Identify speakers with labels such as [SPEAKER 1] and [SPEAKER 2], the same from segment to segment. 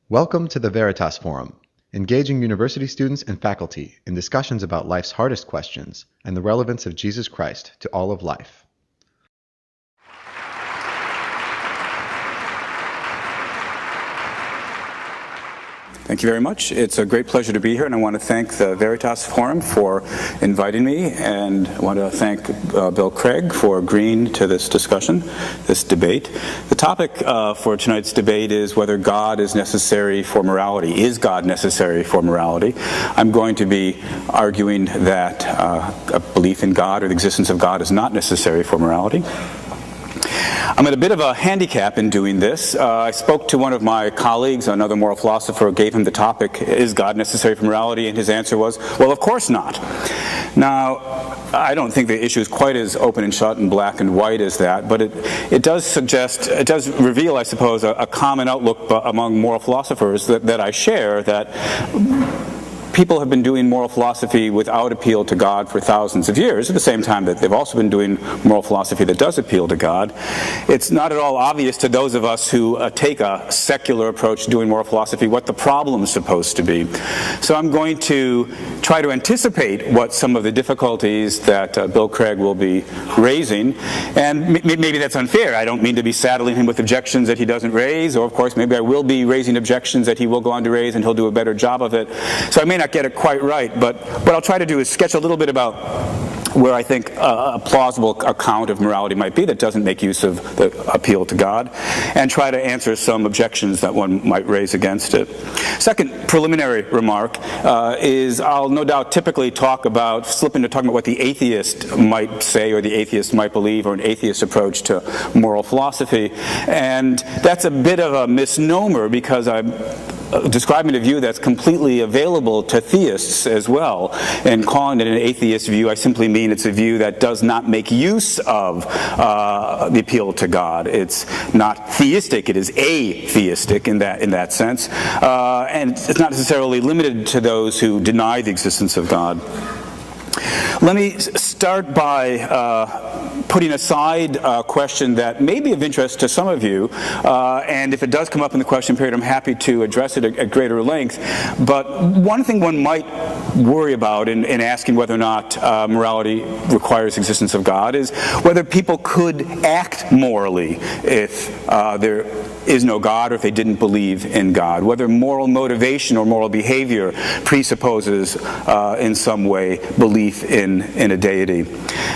[SPEAKER 1] Welcome to the Veritas Forum, engaging university students and faculty in discussions about life's hardest questions and the relevance of Jesus Christ to all of life.
[SPEAKER 2] Thank you very much. It's a great pleasure to be here, and I want to thank the Veritas Forum for inviting me, and I want to thank Bill Craig for agreeing to this discussion, this debate. The topic for tonight's debate is whether God is necessary for morality. Is God necessary for morality? I'm going to be arguing that a belief in God or the existence of God is not necessary for morality. I'm at a bit of a handicap in doing this. I spoke to one of my colleagues, another moral philosopher, gave him the topic, is God necessary for morality? And his answer was, well, of course not. Now, I don't think the issue is quite as open and shut and black and white as that, but it does suggest, it does reveal, I suppose, a common outlook among moral philosophers that I share, that people have been doing moral philosophy without appeal to God for thousands of years, at the same time that they've also been doing moral philosophy that does appeal to God. It's not at all obvious to those of us who take a secular approach to doing moral philosophy what the problem is supposed to be. So I'm going to try to anticipate what some of the difficulties that Bill Craig will be raising, and maybe that's unfair. I don't mean to be saddling him with objections that he doesn't raise, or of course maybe I will be raising objections that he will go on to raise and he'll do a better job of it. So I may not get it quite right, but what I'll try to do is sketch a little bit about where I think a plausible account of morality might be that doesn't make use of the appeal to God, and try to answer some objections that one might raise against it. Second preliminary remark is I'll no doubt typically slip into talking about what the atheist might say or the atheist might believe, or an atheist approach to moral philosophy. And that's a bit of a misnomer, because I'm describing a view that's completely available to theists as well. And calling it an atheist view, I simply mean it's a view that does not make use of the appeal to God. It's not theistic, it is atheistic in that sense. And it's not necessarily limited to those who deny the existence of God. Let me start by putting aside a question that may be of interest to some of you, and if it does come up in the question period, I'm happy to address it at greater length. But one thing one might worry about in asking whether or not morality requires existence of God is whether people could act morally if there is no God, or if they didn't believe in God, whether moral motivation or moral behavior presupposes in some way belief in a deity.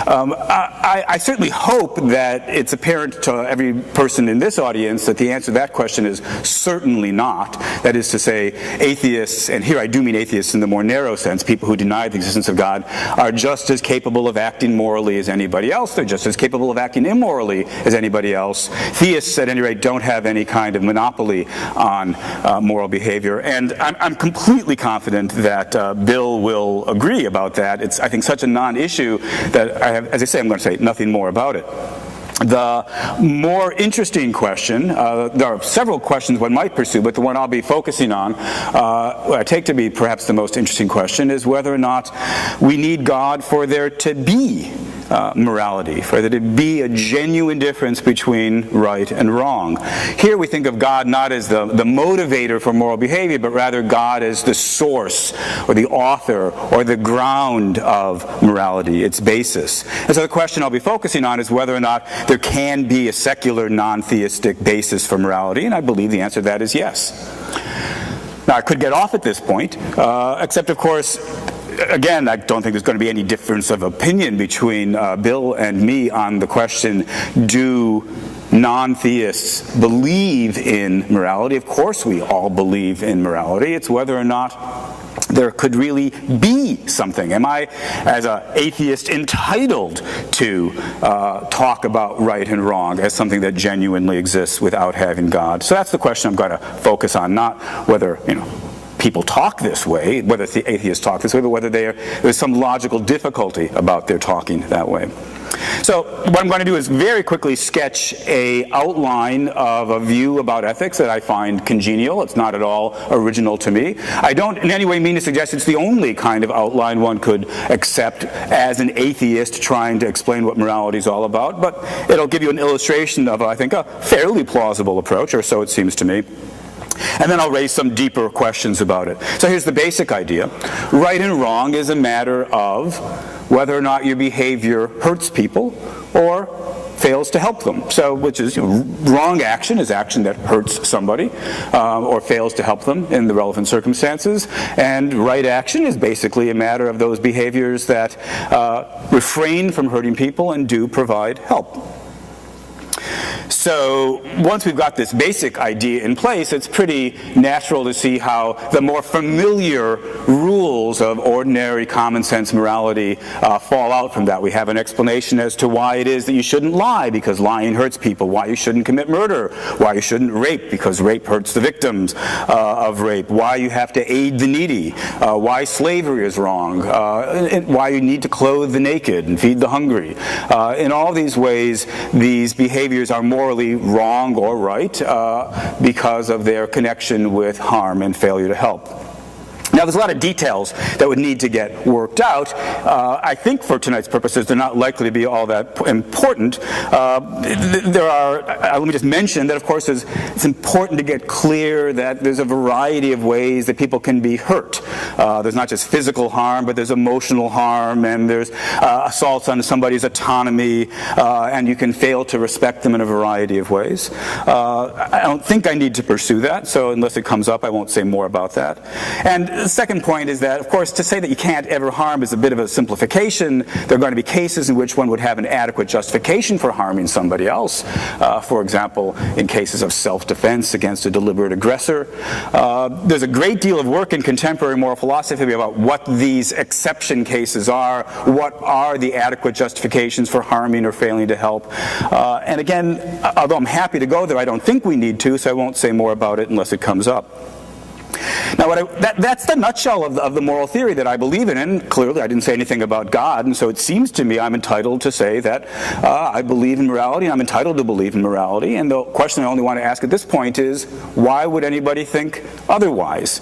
[SPEAKER 2] I certainly hope that it's apparent to every person in this audience that the answer to that question is certainly not. That is to say, atheists, and here I do mean atheists in the more narrow sense, people who deny the existence of God, are just as capable of acting morally as anybody else. They're just as capable of acting immorally as anybody else. Theists, at any rate, don't have any kind of monopoly on moral behavior. And I'm completely confident that Bill will agree about that. It's, I think, such a non-issue that I have, as I say, I'm going to say nothing more about it. The more interesting question, there are several questions one might pursue, but the one I'll be focusing on, what I take to be perhaps the most interesting question, is whether or not we need God for there to be morality, for there to be a genuine difference between right and wrong. Here we think of God not as the motivator for moral behavior, but rather God as the source, or the author, or the ground of morality, its basis. And so the question I'll be focusing on is whether or not there can be a secular, non-theistic basis for morality, and I believe the answer to that is yes. Now, I could get off at this point, except, of course, again, I don't think there's going to be any difference of opinion between Bill and me on the question, do non-theists believe in morality? Of course we all believe in morality. It's whether or not there could really be something. Am I, as an atheist, entitled to talk about right and wrong as something that genuinely exists without having God? So that's the question I'm going to focus on, not whether, people talk this way, whether the atheists talk this way, but whether there's some logical difficulty about their talking that way. So what I'm going to do is very quickly sketch an outline of a view about ethics that I find congenial. It's not at all original to me. I don't in any way mean to suggest it's the only kind of outline one could accept as an atheist trying to explain what morality is all about, but it'll give you an illustration of, I think, a fairly plausible approach, or so it seems to me. And then I'll raise some deeper questions about it. So here's the basic idea. Right and wrong is a matter of whether or not your behavior hurts people or fails to help them. So, which is, wrong action is action that hurts somebody or fails to help them in the relevant circumstances. And right action is basically a matter of those behaviors that refrain from hurting people and do provide help. So once we've got this basic idea in place, it's pretty natural to see how the more familiar rules of ordinary common sense morality fall out from that. We have an explanation as to why it is that you shouldn't lie, because lying hurts people, why you shouldn't commit murder, why you shouldn't rape, because rape hurts the victims of rape, why you have to aid the needy, why slavery is wrong, and why you need to clothe the naked and feed the hungry. In all these ways, these behaviors are morally wrong or right because of their connection with harm and failure to help. Now, there's a lot of details that would need to get worked out. I think for tonight's purposes, they're not likely to be all that important. Let me just mention that, of course, it's important to get clear that there's a variety of ways that people can be hurt. There's not just physical harm, but there's emotional harm, and there's assaults on somebody's autonomy, and you can fail to respect them in a variety of ways. I don't think I need to pursue that, so unless it comes up, I won't say more about that. And the second point is that, of course, to say that you can't ever harm is a bit of a simplification. There are going to be cases in which one would have an adequate justification for harming somebody else. For example, in cases of self-defense against a deliberate aggressor. There's a great deal of work in contemporary moral philosophy about what these exception cases are, what are the adequate justifications for harming or failing to help. And again, although I'm happy to go there, I don't think we need to, so I won't say more about it unless it comes up. Now, that's the nutshell of the moral theory that I believe in, and clearly I didn't say anything about God, and so it seems to me I'm entitled to say that I believe in morality, and I'm entitled to believe in morality, and the question I only want to ask at this point is, why would anybody think otherwise?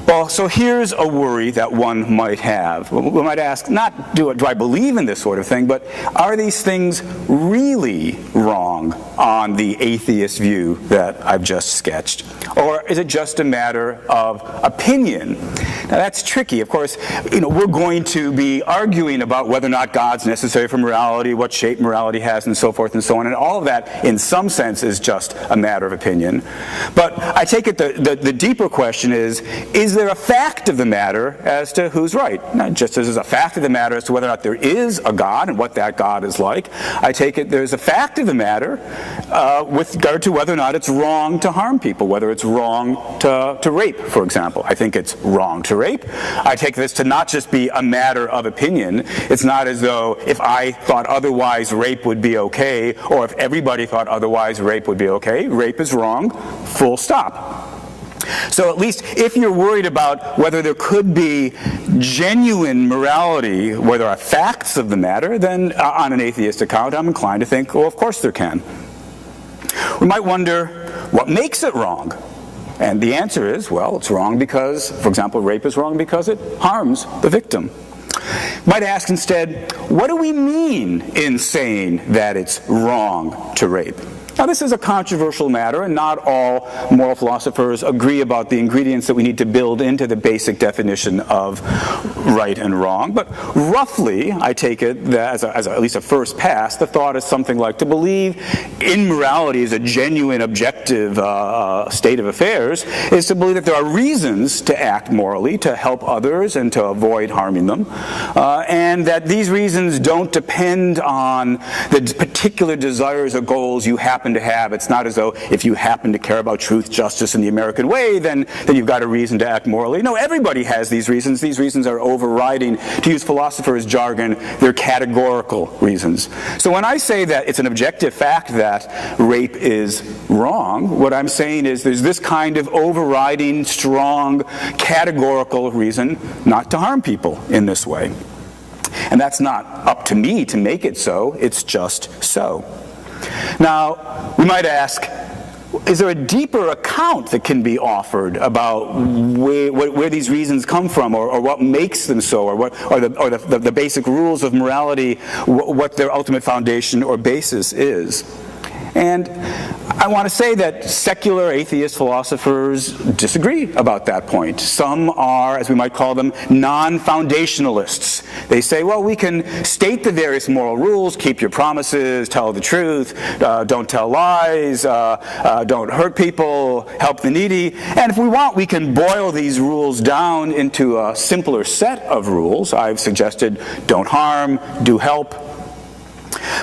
[SPEAKER 2] Well, so here's a worry that one might have. We might ask, not do I believe in this sort of thing, but are these things really wrong on the atheist view that I've just sketched? Or is it just a matter of opinion? Now that's tricky. Of course, we're going to be arguing about whether or not God's necessary for morality, what shape morality has, and so forth and so on, and all of that, in some sense, is just a matter of opinion. But I take it the deeper question is there a fact of the matter as to who's right? Not just as there's a fact of the matter as to whether or not there is a God and what that God is like. I take it there's a fact of the matter with regard to whether or not it's wrong to harm people, whether it's wrong to rape, for example. I think it's wrong to rape. I take this to not just be a matter of opinion. It's not as though if I thought otherwise rape would be okay, or if everybody thought otherwise rape would be okay. Rape is wrong, full stop. So at least if you're worried about whether there could be genuine morality, where there are facts of the matter, then on an atheist account, I'm inclined to think, well, of course there can. We might wonder, what makes it wrong? And the answer is, well, it's wrong because, for example, rape is wrong because it harms the victim. Might ask instead, what do we mean in saying that it's wrong to rape? Now, this is a controversial matter, and not all moral philosophers agree about the ingredients that we need to build into the basic definition of right and wrong. But roughly, I take it that as at least a first pass, the thought is something like to believe in morality as a genuine, objective state of affairs is to believe that there are reasons to act morally, to help others and to avoid harming them, and that these reasons don't depend on the particular desires or goals you happen to have. It's not as though if you happen to care about truth, justice, and the American way, then you've got a reason to act morally. No, everybody has these reasons. These reasons are overriding, to use philosophers' jargon, they're categorical reasons. So when I say that it's an objective fact that rape is wrong, what I'm saying is there's this kind of overriding, strong, categorical reason not to harm people in this way. And that's not up to me to make it so, it's just so. Now, we might ask, is there a deeper account that can be offered about where these reasons come from, or what makes them so, or the basic rules of morality, what their ultimate foundation or basis is? And I want to say that secular atheist philosophers disagree about that point. Some are, as we might call them, non-foundationalists. They say, well, we can state the various moral rules, keep your promises, tell the truth, don't tell lies, don't hurt people, help the needy, and if we want, we can boil these rules down into a simpler set of rules. I've suggested don't harm, do help.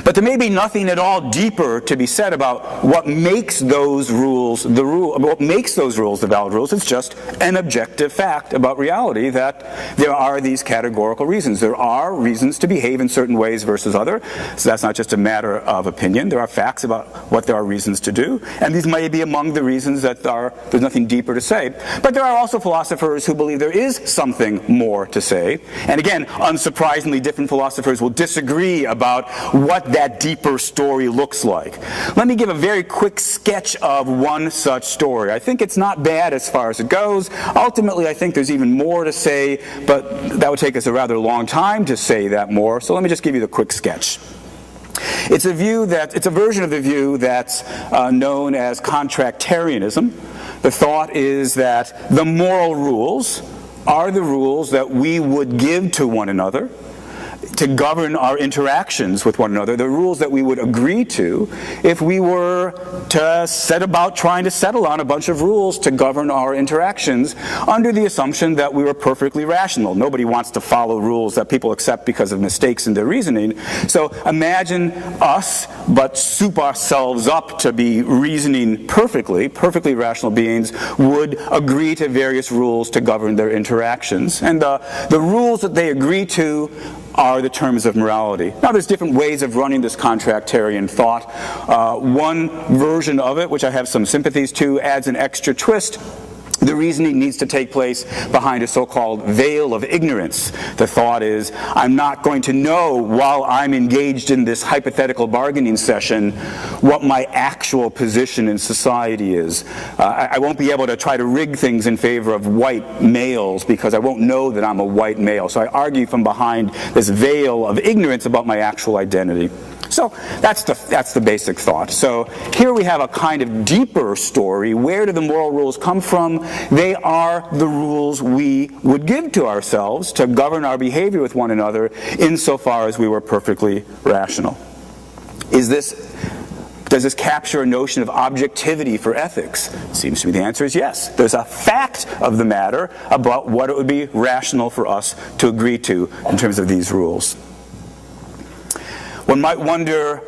[SPEAKER 2] But there may be nothing at all deeper to be said about what makes those rules the valid rules. It's just an objective fact about reality that there are these categorical reasons. There are reasons to behave in certain ways versus other. So that's not just a matter of opinion. There are facts about what there are reasons to do. And these may be among the reasons that there's nothing deeper to say. But there are also philosophers who believe there is something more to say. And again, unsurprisingly, different philosophers will disagree about what that deeper story looks like. Let me give a very quick sketch of one such story. I think it's not bad as far as it goes. Ultimately, I think there's even more to say, but that would take us a rather long time to say that more. So let me just give you the quick sketch. It's a version of the view that's known as contractarianism. The thought is that the moral rules are the rules that we would give to one another to govern our interactions with one another, the rules that we would agree to if we were to set about trying to settle on a bunch of rules to govern our interactions under the assumption that we were perfectly rational. Nobody wants to follow rules that people accept because of mistakes in their reasoning. So imagine us, but soup ourselves up to be reasoning perfectly rational beings would agree to various rules to govern their interactions. And the rules that they agree to are the terms of morality. Now, there's different ways of running this contractarian thought. One version of it, which I have some sympathies to, adds an extra twist. The reasoning needs to take place behind a so-called veil of ignorance. The thought is, I'm not going to know while I'm engaged in this hypothetical bargaining session what my actual position in society is. I won't be able to try to rig things in favor of white males because I won't know that I'm a white male. So I argue from behind this veil of ignorance about my actual identity. So that's the basic thought. So here we have a kind of deeper story. Where do the moral rules come from? They are the rules we would give to ourselves to govern our behavior with one another insofar as we were perfectly rational. Does this capture a notion of objectivity for ethics? It seems to me the answer is yes. There's a fact of the matter about what it would be rational for us to agree to in terms of these rules. One might wonder,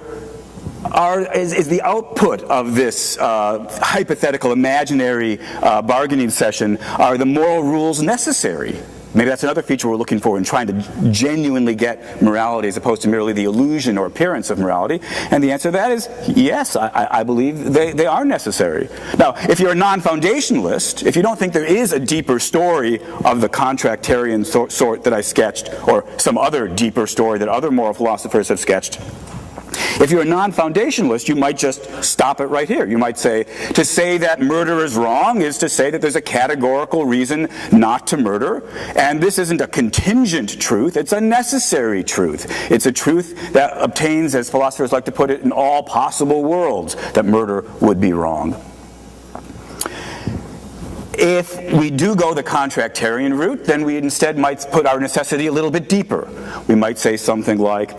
[SPEAKER 2] is the output of this hypothetical, imaginary bargaining session, are the moral rules necessary? Maybe that's another feature we're looking for in trying to genuinely get morality as opposed to merely the illusion or appearance of morality. And the answer to that is yes, I believe they are necessary. Now, if you're a non-foundationalist, if you don't think there is a deeper story of the contractarian sort that I sketched, or some other deeper story that other moral philosophers have sketched, if you're a non-foundationalist, you might just stop it right here. You might say, to say that murder is wrong is to say that there's a categorical reason not to murder, and this isn't a contingent truth, it's a necessary truth. It's a truth that obtains, as philosophers like to put it, in all possible worlds, that murder would be wrong. If we do go the contractarian route, then we instead might put our necessity a little bit deeper. We might say something like,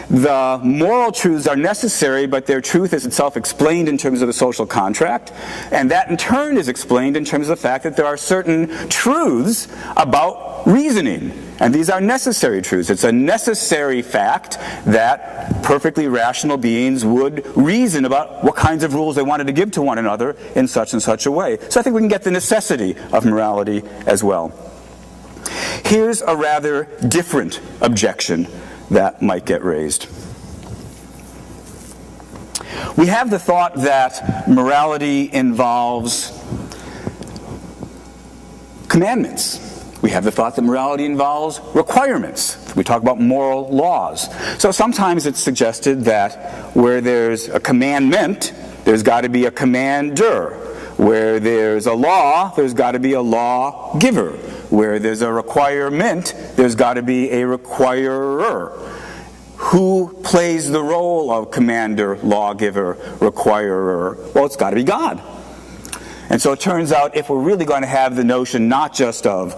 [SPEAKER 2] the moral truths are necessary, but their truth is itself explained in terms of the social contract, and that in turn is explained in terms of the fact that there are certain truths about reasoning, and these are necessary truths. It's a necessary fact that perfectly rational beings would reason about what kinds of rules they wanted to give to one another in such and such a way. So I think we can get the necessity of morality as well. Here's a rather different objection that might get raised. We have the thought that morality involves commandments. We have the thought that morality involves requirements. We talk about moral laws. So sometimes it's suggested that where there's a commandment, there's got to be a commander. Where there's a law, there's got to be a lawgiver. Where there's a requirement, there's got to be a requirer. who plays the role of commander, lawgiver, requirer? Well, it's got to be God. And so it turns out if we're really going to have the notion not just of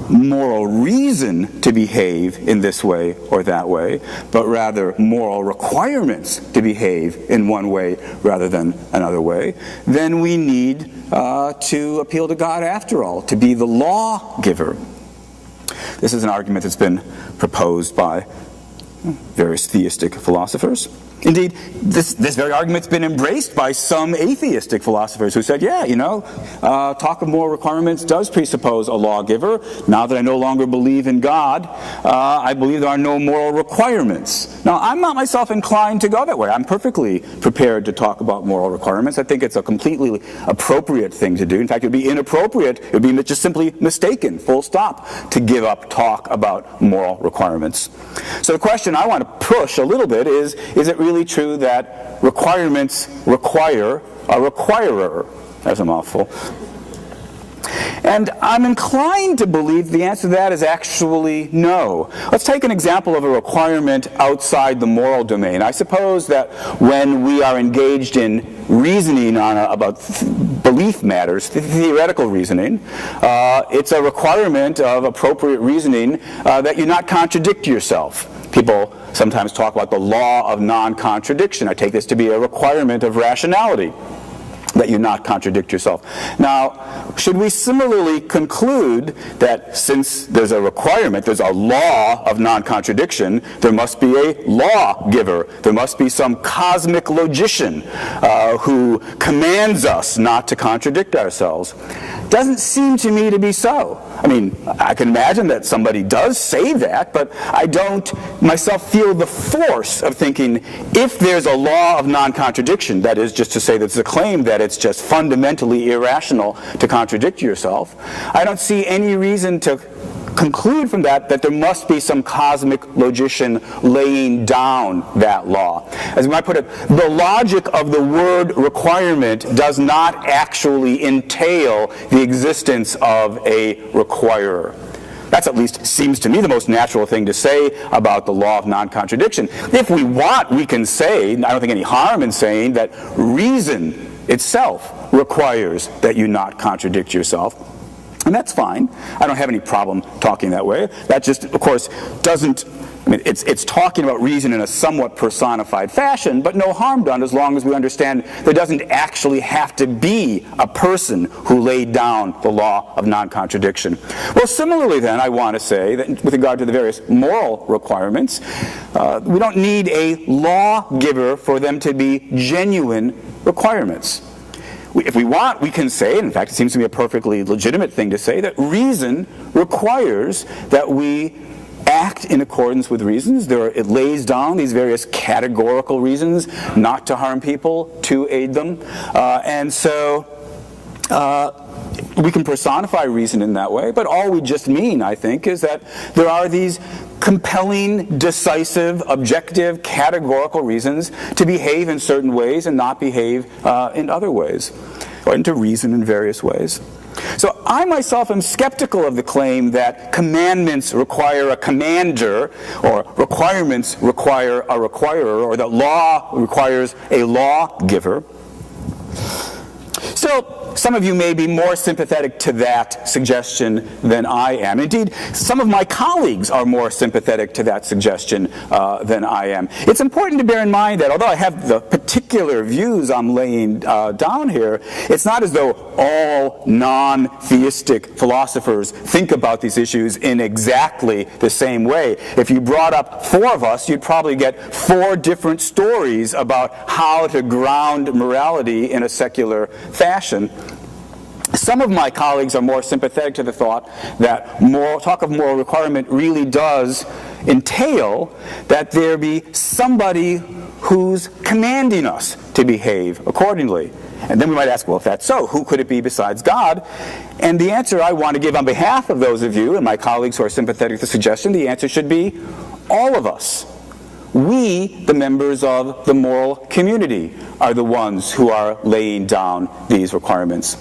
[SPEAKER 2] moral reason to behave in this way or that way, but rather moral requirements to behave in one way rather than another way, then we need to appeal to God after all, to be the lawgiver. This is an argument that's been proposed by various theistic philosophers. Indeed, this very argument's been embraced by some atheistic philosophers who said, yeah, talk of moral requirements does presuppose a lawgiver. Now that I no longer believe in God, I believe there are no moral requirements. Now, I'm not myself inclined to go that way. I'm perfectly prepared to talk about moral requirements. I think it's a completely appropriate thing to do. In fact, it would be inappropriate, it would be just simply mistaken, full stop, to give up talk about moral requirements. So the question I want to push a little bit is it really true that requirements require a requirer? That's a mouthful. And I'm inclined to believe the answer to that is actually no. Let's take an example of a requirement outside the moral domain. I suppose that when we are engaged in reasoning about belief matters, theoretical reasoning, it's a requirement of appropriate reasoning that you not contradict yourself. People sometimes talk about the law of non-contradiction. I take this to be a requirement of rationality, that you not contradict yourself. Now, should we similarly conclude that since there's a requirement, there's a law of non-contradiction, there must be a lawgiver, there must be some cosmic logician who commands us not to contradict ourselves? Doesn't seem to me to be so. I mean, I can imagine that somebody does say that, but I don't myself feel the force of thinking if there's a law of non-contradiction, that is just to say that it's a claim that it's just fundamentally irrational to contradict yourself, I don't see any reason to conclude from that there must be some cosmic logician laying down that law. As we might put it, the logic of the word requirement does not actually entail the existence of a requirer. That's at least seems to me the most natural thing to say about the law of non-contradiction. If we want, we can say, I don't think any harm in saying that reason itself requires that you not contradict yourself. And that's fine. I don't have any problem talking that way. That just, of course, doesn't, I mean, it's talking about reason in a somewhat personified fashion, but no harm done as long as we understand there doesn't actually have to be a person who laid down the law of non-contradiction. Well, similarly then, I want to say that with regard to the various moral requirements, we don't need a lawgiver for them to be genuine requirements. If we want, we can say, and in fact it seems to be a perfectly legitimate thing to say, that reason requires that we act in accordance with reasons. It lays down these various categorical reasons not to harm people, to aid them. And so we can personify reason in that way, but all we just mean, I think, is that there are these compelling, decisive, objective, categorical reasons to behave in certain ways and not behave in other ways, or to reason in various ways. So I myself am skeptical of the claim that commandments require a commander, or requirements require a requirer, or that law requires a lawgiver. So some of you may be more sympathetic to that suggestion than I am. Indeed, some of my colleagues are more sympathetic to that suggestion than I am. It's important to bear in mind that although I have the particular views I'm laying down here, it's not as though all non-theistic philosophers think about these issues in exactly the same way. If you brought up four of us, you'd probably get four different stories about how to ground morality in a secular fashion. Some of my colleagues are more sympathetic to the thought that talk of moral requirement really does entail that there be somebody who's commanding us to behave accordingly. And then we might ask, well, if that's so, who could it be besides God? And the answer I want to give on behalf of those of you and my colleagues who are sympathetic to the suggestion, the answer should be all of us. We, the members of the moral community, are the ones who are laying down these requirements.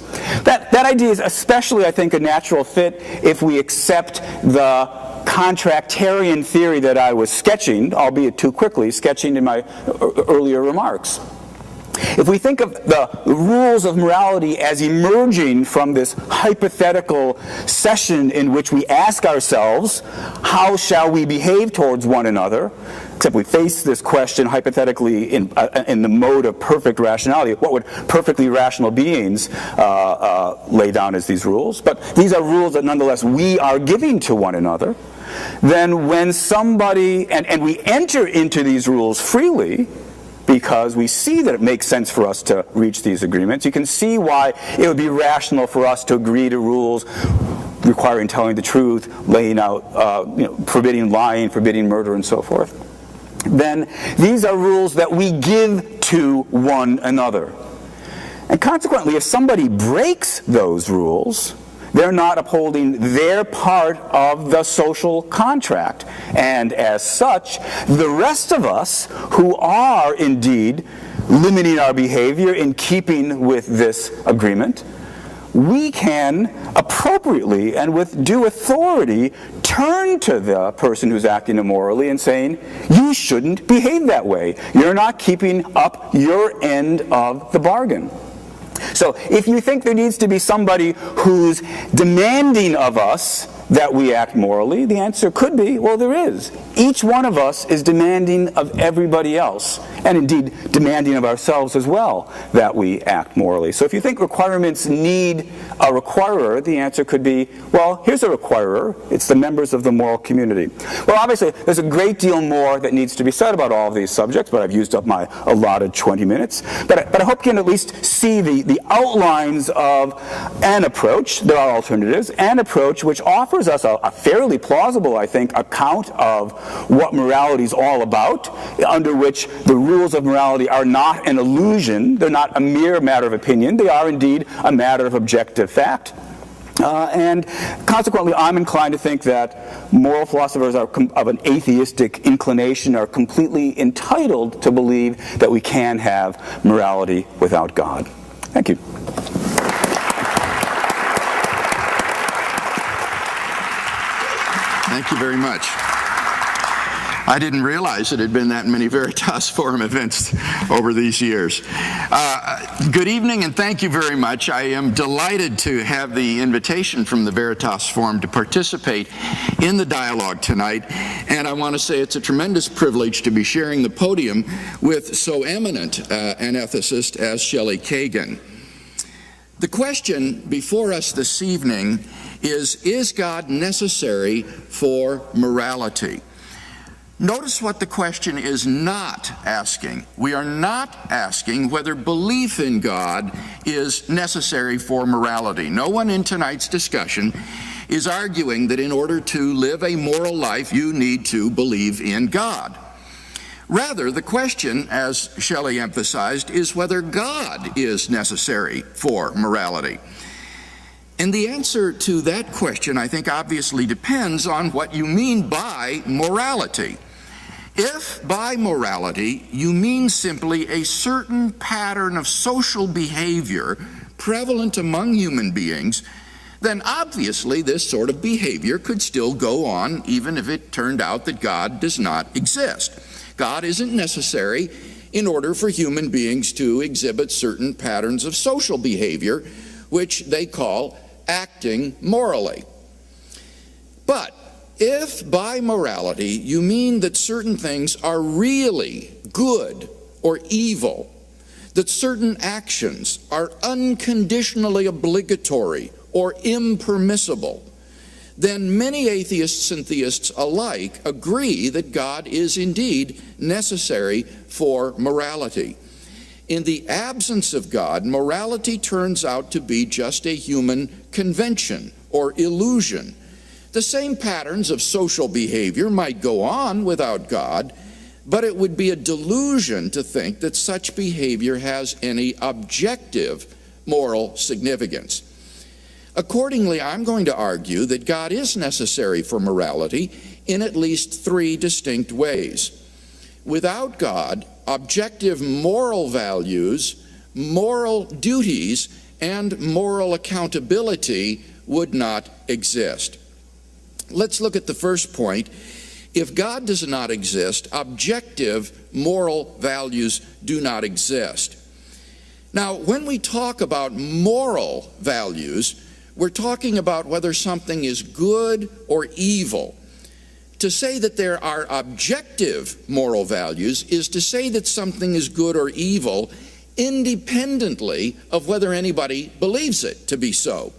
[SPEAKER 2] That idea is especially, I think, a natural fit if we accept the contractarian theory that I was sketching, albeit too quickly, sketching in my earlier remarks. If we think of the rules of morality as emerging from this hypothetical session in which we ask ourselves, how shall we behave towards one another? Except we face this question hypothetically in the mode of perfect rationality. What would perfectly rational beings lay down as these rules? But these are rules that nonetheless we are giving to one another. Then when somebody, and we enter into these rules freely, because we see that it makes sense for us to reach these agreements. You can see why it would be rational for us to agree to rules requiring telling the truth, laying out, forbidding lying, forbidding murder, and so forth. Then these are rules that we give to one another. And consequently, if somebody breaks those rules, they're not upholding their part of the social contract. And as such, the rest of us who are indeed limiting our behavior in keeping with this agreement, we can appropriately and with due authority turn to the person who's acting immorally and saying, you shouldn't behave that way. You're not keeping up your end of the bargain. So if you think there needs to be somebody who's demanding of us that we act morally, the answer could be, well, there is. Each one of us is demanding of everybody else, and indeed demanding of ourselves as well, that we act morally. So if you think requirements need a requirer, the answer could be, well, here's a requirer. It's the members of the moral community. Well, obviously, there's a great deal more that needs to be said about all of these subjects, but I've used up my allotted 20 minutes. But I hope you can at least see the outlines of an approach. There are alternatives. An approach which offers us a fairly plausible, I think, account of what morality is all about, under which the rules of morality are not an illusion. They're not a mere matter of opinion. They are indeed a matter of objective fact. And consequently, I'm inclined to think that moral philosophers of an atheistic inclination are completely entitled to believe that we can have morality without God. Thank you.
[SPEAKER 3] Thank you very much. I didn't realize it had been that many Veritas Forum events over these years. Good evening, and thank you very much. I am delighted to have the invitation from the Veritas Forum to participate in the dialogue tonight, and I want to say it's a tremendous privilege to be sharing the podium with so eminent an ethicist as Shelly Kagan. The question before us this evening is God necessary for morality? Notice what the question is not asking. We are not asking whether belief in God is necessary for morality. No one in tonight's discussion is arguing that in order to live a moral life, you need to believe in God. Rather, the question, as Shelly emphasized, is whether God is necessary for morality. And the answer to that question, I think, obviously depends on what you mean by morality. If by morality you mean simply a certain pattern of social behavior prevalent among human beings, then obviously this sort of behavior could still go on even if it turned out that God does not exist. God isn't necessary in order for human beings to exhibit certain patterns of social behavior, which they call acting morally. But if by morality you mean that certain things are really good or evil, that certain actions are unconditionally obligatory or impermissible, then many atheists and theists alike agree that God is indeed necessary for morality. In the absence of God, morality turns out to be just a human convention or illusion. The same patterns of social behavior might go on without God, but it would be a delusion to think that such behavior has any objective moral significance. Accordingly, I'm going to argue that God is necessary for morality in at least three distinct ways. Without God, objective moral values, moral duties, and moral accountability would not exist. Let's look at the first point. If God does not exist, objective moral values do not exist. Now, when we talk about moral values, we're talking about whether something is good or evil. To say that there are objective moral values is to say that something is good or evil independently of whether anybody believes it to be so.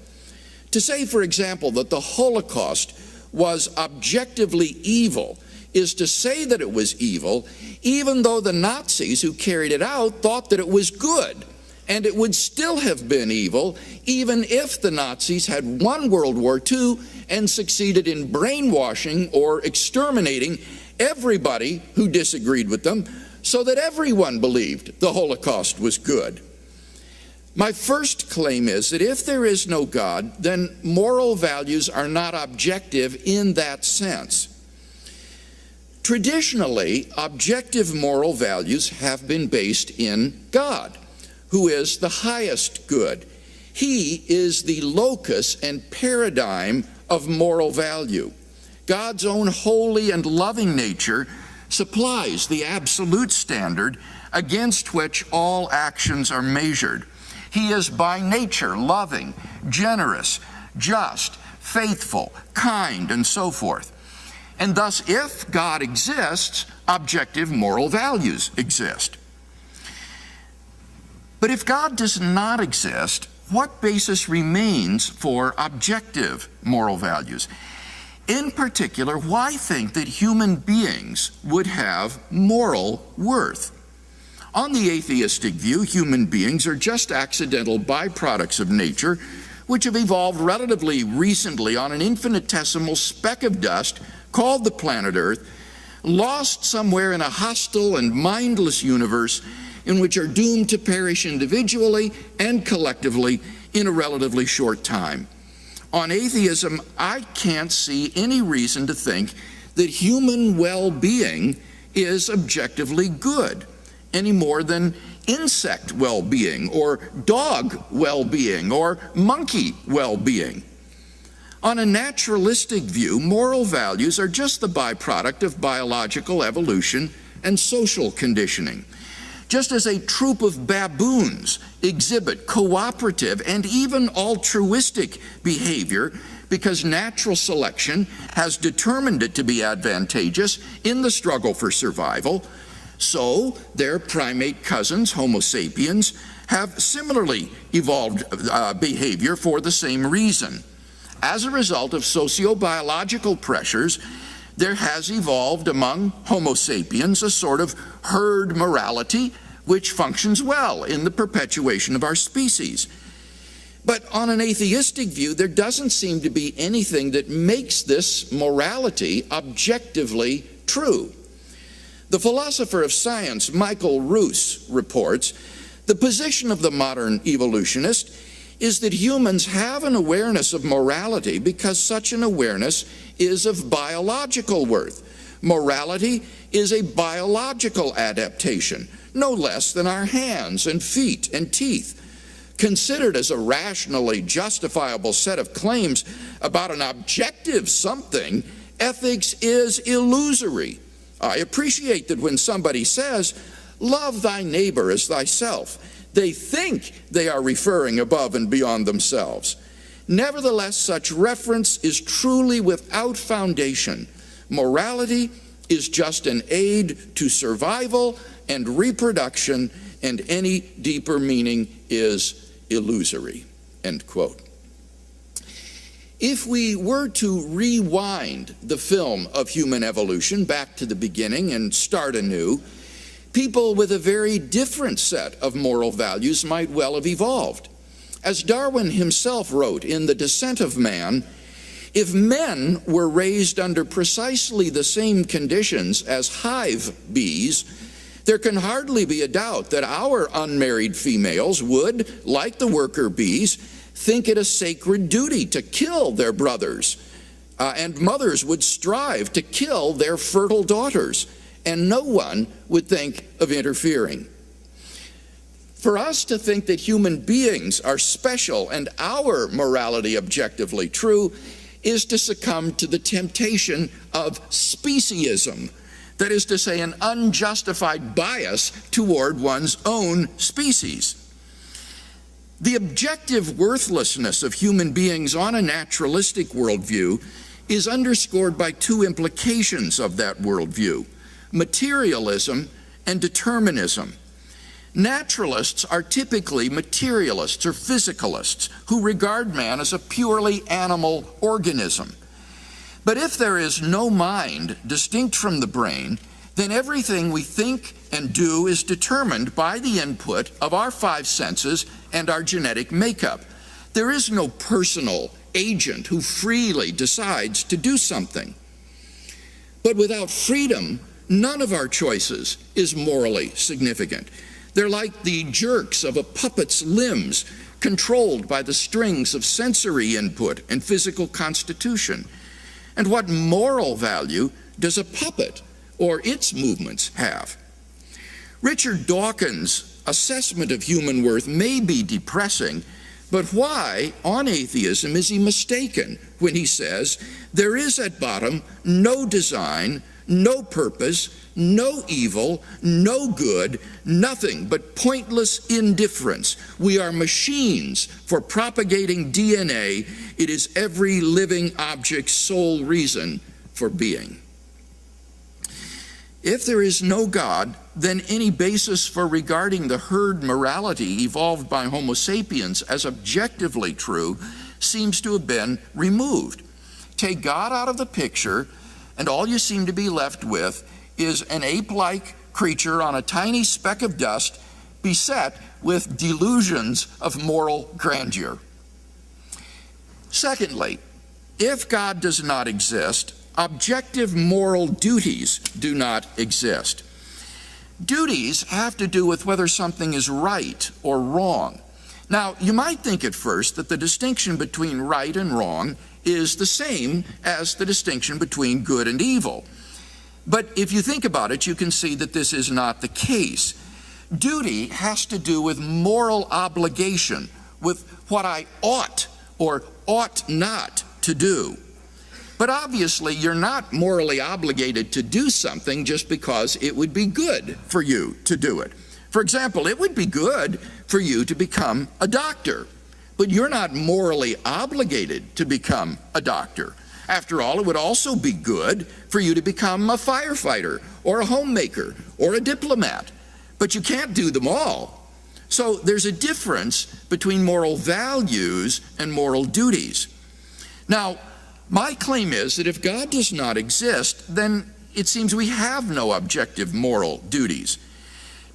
[SPEAKER 3] To say, for example, that the Holocaust was objectively evil is to say that it was evil, even though the Nazis who carried it out thought that it was good. And it would still have been evil, even if the Nazis had won World War II and succeeded in brainwashing or exterminating everybody who disagreed with them, so that everyone believed the Holocaust was good. My first claim is that if there is no God, then moral values are not objective in that sense. Traditionally, objective moral values have been based in God, who is the highest good. He is the locus and paradigm of moral value. God's own holy and loving nature supplies the absolute standard against which all actions are measured. He is by nature loving, generous, just, faithful, kind, and so forth. And thus, if God exists, objective moral values exist. But if God does not exist, what basis remains for objective moral values? In particular, why think that human beings would have moral worth? On the atheistic view, human beings are just accidental byproducts of nature, which have evolved relatively recently on an infinitesimal speck of dust called the planet Earth, lost somewhere in a hostile and mindless universe in which are doomed to perish individually and collectively in a relatively short time. On atheism, I can't see any reason to think that human well-being is objectively good, any more than insect well-being or dog well-being or monkey well-being. On a naturalistic view, moral values are just the byproduct of biological evolution and social conditioning. Just as a troop of baboons exhibit cooperative and even altruistic behavior because natural selection has determined it to be advantageous in the struggle for survival, so their primate cousins, Homo sapiens, have similarly evolved behavior for the same reason. As a result of sociobiological pressures, there has evolved among Homo sapiens a sort of herd morality which functions well in the perpetuation of our species. But on an atheistic view, there doesn't seem to be anything that makes this morality objectively true. The philosopher of science, Michael Ruse, reports, the position of the modern evolutionist is that humans have an awareness of morality because such an awareness is of biological worth. Morality is a biological adaptation, no less than our hands and feet and teeth. Considered as a rationally justifiable set of claims about an objective something, ethics is illusory. I appreciate that when somebody says, "Love thy neighbor as thyself," they think they are referring above and beyond themselves. Nevertheless, such reference is truly without foundation. Morality is just an aid to survival and reproduction, and any deeper meaning is illusory. End quote. If we were to rewind the film of human evolution back to the beginning and start anew, people with a very different set of moral values might well have evolved. As Darwin himself wrote in The Descent of Man, if men were raised under precisely the same conditions as hive bees, there can hardly be a doubt that our unmarried females would, like the worker bees, think it a sacred duty to kill their brothers, and mothers would strive to kill their fertile daughters, and no one would think of interfering. For us to think that human beings are special and our morality objectively true is to succumb to the temptation of speciesism, that is to say, an unjustified bias toward one's own species. The objective worthlessness of human beings on a naturalistic worldview is underscored by two implications of that worldview: materialism and determinism. Naturalists are typically materialists or physicalists who regard man as a purely animal organism. But if there is no mind distinct from the brain, then everything we think and do is determined by the input of our five senses and our genetic makeup. There is no personal agent who freely decides to do something. But without freedom, none of our choices is morally significant. They're like the jerks of a puppet's limbs, controlled by the strings of sensory input and physical constitution. And what moral value does a puppet or its movements have? Richard Dawkins' assessment of human worth may be depressing, but why, on atheism, is he mistaken when he says, there is at bottom no design, no purpose, no evil, no good, nothing but pointless indifference. We are machines for propagating DNA. It is every living object's sole reason for being. If there is no God, then any basis for regarding the herd morality evolved by Homo sapiens as objectively true seems to have been removed. Take God out of the picture, and all you seem to be left with is an ape-like creature on a tiny speck of dust beset with delusions of moral grandeur. Secondly, if God does not exist, objective moral duties do not exist. Duties have to do with whether something is right or wrong. Now, you might think at first that the distinction between right and wrong is the same as the distinction between good and evil. But if you think about it, you can see that this is not the case. Duty has to do with moral obligation, with what I ought or ought not to do. But obviously, you're not morally obligated to do something just because it would be good for you to do it. For example, it would be good for you to become a doctor, but you're not morally obligated to become a doctor. After all, it would also be good for you to become a firefighter or a homemaker or a diplomat, but you can't do them all. So there's a difference between moral values and moral duties. Now, my claim is that if God does not exist, then it seems we have no objective moral duties.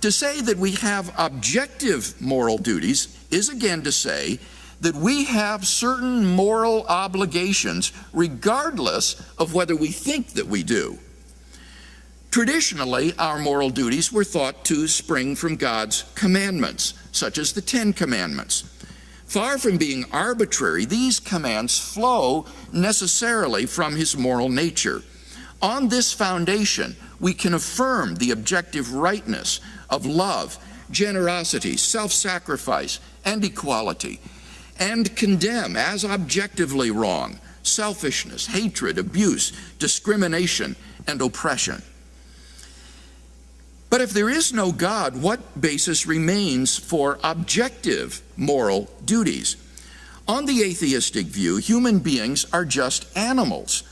[SPEAKER 3] To say that we have objective moral duties is again to say that we have certain moral obligations regardless of whether we think that we do. Traditionally, our moral duties were thought to spring from God's commandments, such as the Ten Commandments. Far from being arbitrary, these commands flow necessarily from his moral nature. On this foundation, we can affirm the objective rightness of love, generosity, self-sacrifice, and equality, and condemn as objectively wrong selfishness, hatred, abuse, discrimination, and oppression. But if there is no God, what basis remains for objective moral duties? On the atheistic view, human beings are just animals,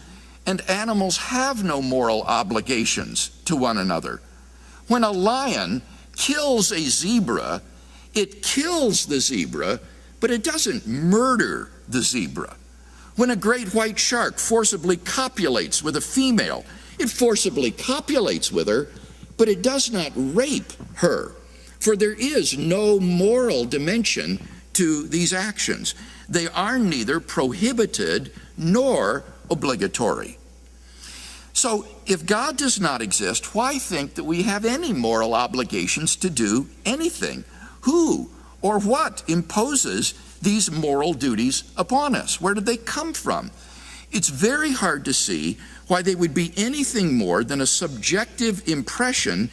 [SPEAKER 3] and animals have no moral obligations to one another. When a lion kills a zebra, it kills the zebra, but it doesn't murder the zebra. When a great white shark forcibly copulates with a female, it forcibly copulates with her, but it does not rape her, for there is no moral dimension to these actions. They are neither prohibited nor obligatory. So if God does not exist, why think that we have any moral obligations to do anything? Who or what imposes these moral duties upon us? Where did they come from? It's very hard to see why they would be anything more than a subjective impression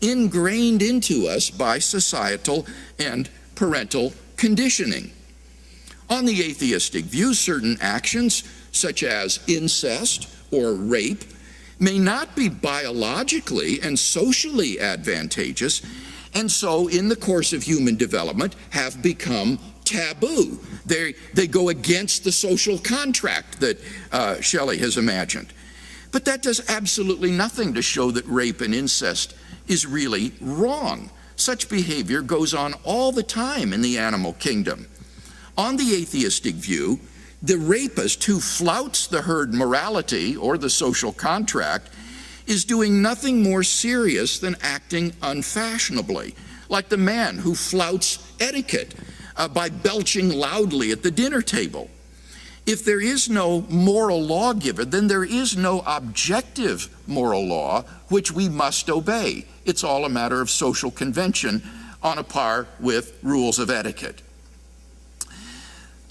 [SPEAKER 3] ingrained into us by societal and parental conditioning. On the atheistic view, certain actions, such as incest or rape, may not be biologically and socially advantageous, and so in the course of human development have become taboo. They go against the social contract that Shelley has imagined. But that does absolutely nothing to show that rape and incest is really wrong. Such behavior goes on all the time in the animal kingdom. On the atheistic view, the rapist who flouts the herd morality or the social contract is doing nothing more serious than acting unfashionably, like the man who flouts etiquette by belching loudly at the dinner table. If there is no moral lawgiver, then there is no objective moral law which we must obey. It's all a matter of social convention on a par with rules of etiquette.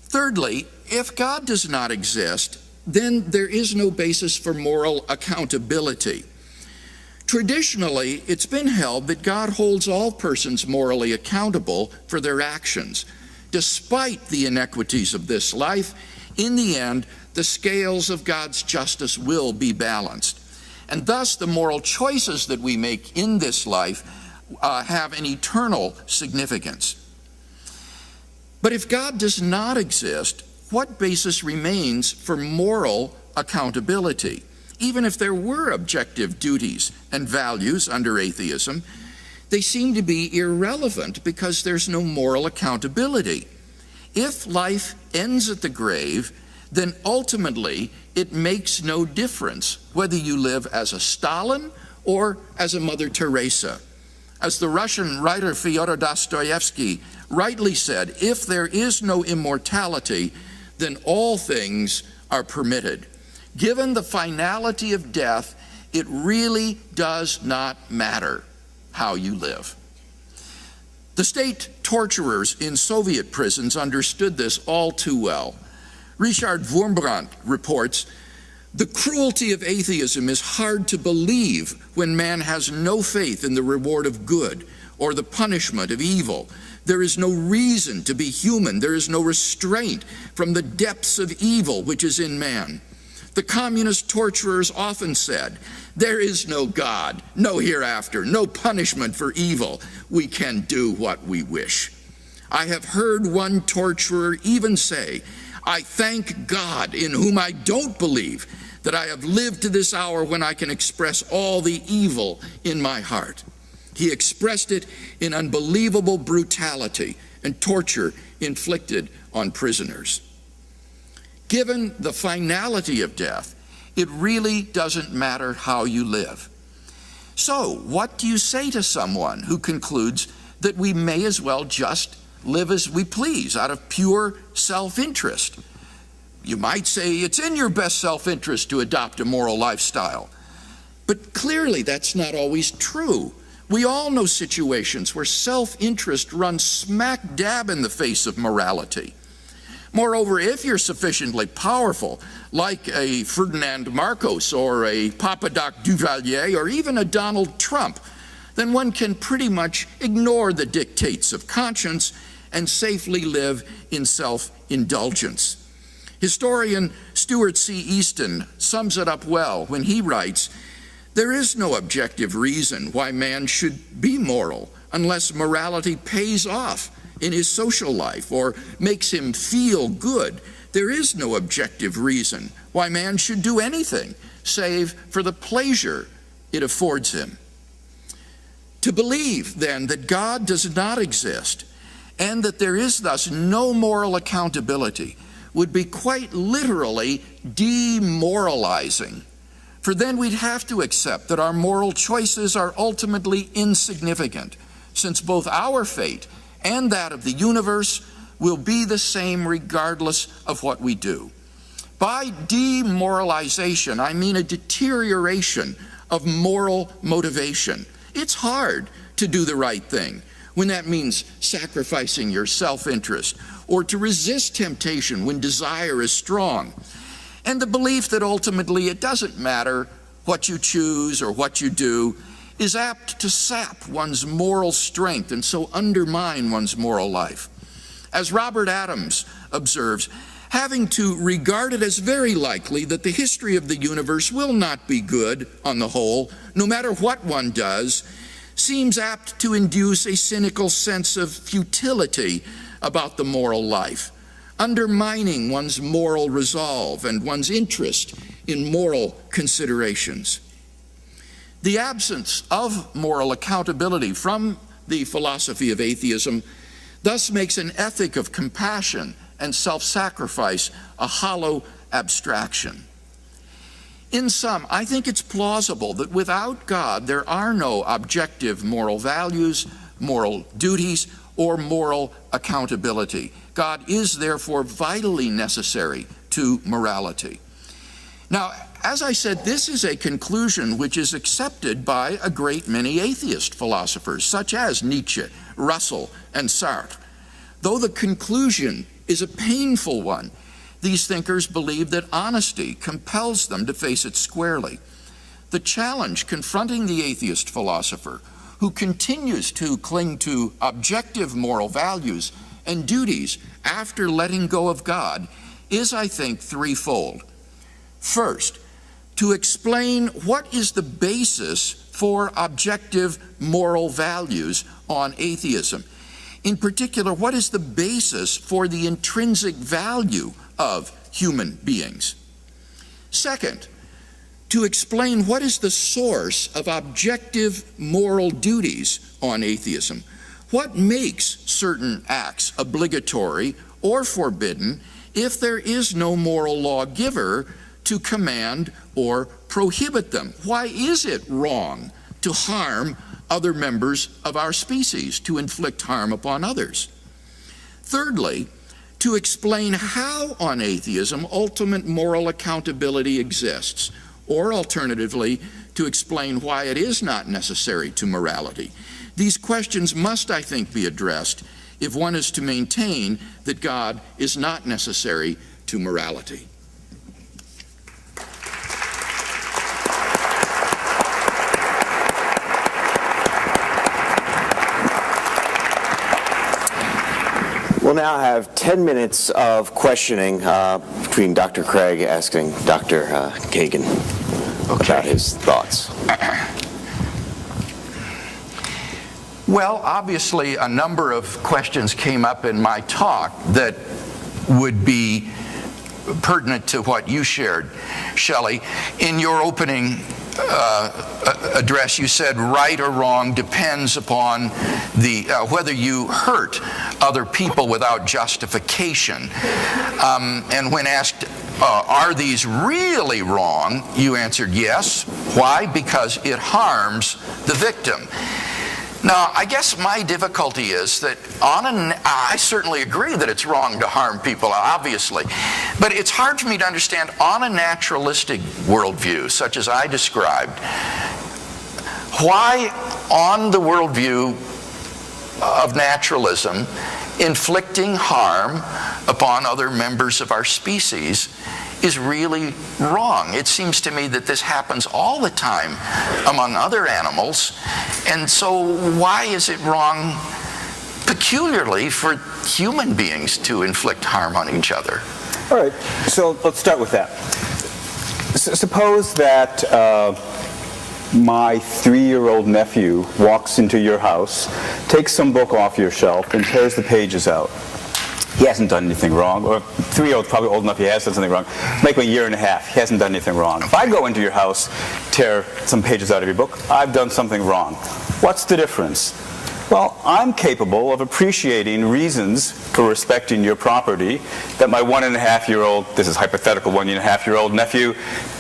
[SPEAKER 3] Thirdly, if God does not exist, then there is no basis for moral accountability. Traditionally, it's been held that God holds all persons morally accountable for their actions. Despite the inequities of this life, in the end, the scales of God's justice will be balanced. And thus, the moral choices that we make in this life have an eternal significance. But if God does not exist, what basis remains for moral accountability? Even if there were objective duties and values under atheism, they seem to be irrelevant because there's no moral accountability. If life ends at the grave, then ultimately it makes no difference whether you live as a Stalin or as a Mother Teresa. As the Russian writer Fyodor Dostoevsky rightly said, if there is no immortality, then all things are permitted. Given the finality of death, it really does not matter how you live. The state torturers in Soviet prisons understood this all too well. Richard Wurmbrandt reports, "The cruelty of atheism is hard to believe when man has no faith in the reward of good or the punishment of evil. There is no reason to be human. There is no restraint from the depths of evil which is in man." The communist torturers often said, "There is no God, no hereafter, no punishment for evil. We can do what we wish." I have heard one torturer even say, "I thank God, in whom I don't believe, that I have lived to this hour when I can express all the evil in my heart." He expressed it in unbelievable brutality and torture inflicted on prisoners. Given the finality of death, it really doesn't matter how you live. So, what do you say to someone who concludes that we may as well just live as we please out of pure self-interest? You might say it's in your best self-interest to adopt a moral lifestyle. But clearly that's not always true. We all know situations where self-interest runs smack dab in the face of morality. Moreover, if you're sufficiently powerful, like a Ferdinand Marcos or a Papadoc Duvalier or even a Donald Trump, then one can pretty much ignore the dictates of conscience and safely live in self-indulgence. Historian Stuart C. Easton sums it up well when he writes, "There is no objective reason why man should be moral unless morality pays off in his social life or makes him feel good. There is no objective reason why man should do anything save for the pleasure it affords him." To believe, then, that God does not exist and that there is thus no moral accountability would be quite literally demoralizing. For then we'd have to accept that our moral choices are ultimately insignificant, since both our fate and that of the universe will be the same regardless of what we do. By demoralization, I mean a deterioration of moral motivation. It's hard to do the right thing when that means sacrificing your self-interest, or to resist temptation when desire is strong. And the belief that ultimately it doesn't matter what you choose or what you do is apt to sap one's moral strength and so undermine one's moral life. As Robert Adams observes, having to regard it as very likely that the history of the universe will not be good on the whole, no matter what one does, seems apt to induce a cynical sense of futility about the moral life, undermining one's moral resolve and one's interest in moral considerations. The absence of moral accountability from the philosophy of atheism thus makes an ethic of compassion and self-sacrifice a hollow abstraction. In sum, I think it's plausible that without God there are no objective moral values, moral duties, or moral accountability. God is therefore vitally necessary to morality. Now, as I said, this is a conclusion which is accepted by a great many atheist philosophers, such as Nietzsche, Russell, and Sartre. Though the conclusion is a painful one, these thinkers believe that honesty compels them to face it squarely. The challenge confronting the atheist philosopher, who continues to cling to objective moral values and duties after letting go of God, is, I think, threefold. First, to explain what is the basis for objective moral values on atheism. In particular, what is the basis for the intrinsic value of human beings? Second, to explain what is the source of objective moral duties on atheism. What makes certain acts obligatory or forbidden if there is no moral lawgiver to command or prohibit them? Why is it wrong to harm other members of our species, to inflict harm upon others? Thirdly, to explain how on atheism ultimate moral accountability exists, or alternatively, to explain why it is not necessary to morality. These questions must, I think, be addressed if one is to maintain that God is not necessary to morality.
[SPEAKER 4] We'll now have 10 minutes of questioning between Dr. Craig asking Dr. Kagan about his thoughts.
[SPEAKER 3] Well, obviously, a number of questions came up in my talk that would be pertinent to what you shared, Shelley. In your opening address, you said right or wrong depends upon the whether you hurt other people without justification. And when asked, are these really wrong, you answered yes. Why? Because it harms the victim. Now, I guess my difficulty is that I certainly agree that it's wrong to harm people, obviously, but it's hard for me to understand on a naturalistic worldview, such as I described, why on the worldview of naturalism, inflicting harm upon other members of our species is really wrong. It seems to me that this happens all the time among other animals, and so why is it wrong peculiarly for human beings to inflict harm on each other?
[SPEAKER 2] All right, so let's start with that. Suppose that my 3-year-old nephew walks into your house, takes some book off your shelf, and tears the pages out. He hasn't done anything wrong, or 3-year-old's probably old enough he has done something wrong. Like a year and a half, he hasn't done anything wrong. If I go into your house, tear some pages out of your book, I've done something wrong. What's the difference? Well, I'm capable of appreciating reasons for respecting your property that my 1.5-year-old, this is hypothetical 1.5-year-old nephew,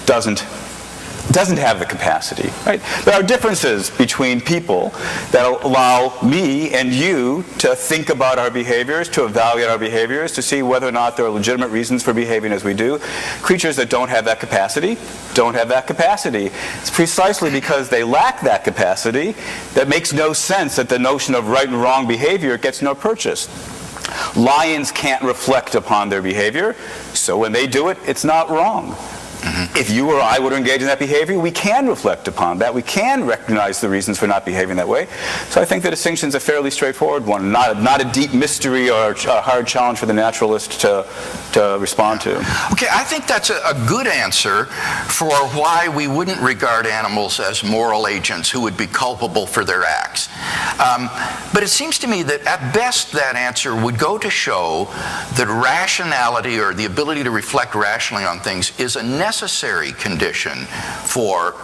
[SPEAKER 2] doesn't have the capacity. Right? There are differences between people that allow me and you to think about our behaviors, to evaluate our behaviors, to see whether or not there are legitimate reasons for behaving as we do. Creatures that don't have that capacity don't have that capacity. It's precisely because they lack that capacity that makes no sense that the notion of right and wrong behavior gets no purchase. Lions can't reflect upon their behavior, so when they do it, it's not wrong. If you or I were to engage in that behavior, we can reflect upon that. We can recognize the reasons for not behaving that way. So I think the distinction is a fairly straightforward one, not a deep mystery or a hard challenge for the naturalist to respond to.
[SPEAKER 3] Okay, I think that's a good answer for why we wouldn't regard animals as moral agents who would be culpable for their acts. But it seems to me that at best that answer would go to show that rationality, or the ability to reflect rationally on things, is a necessary condition for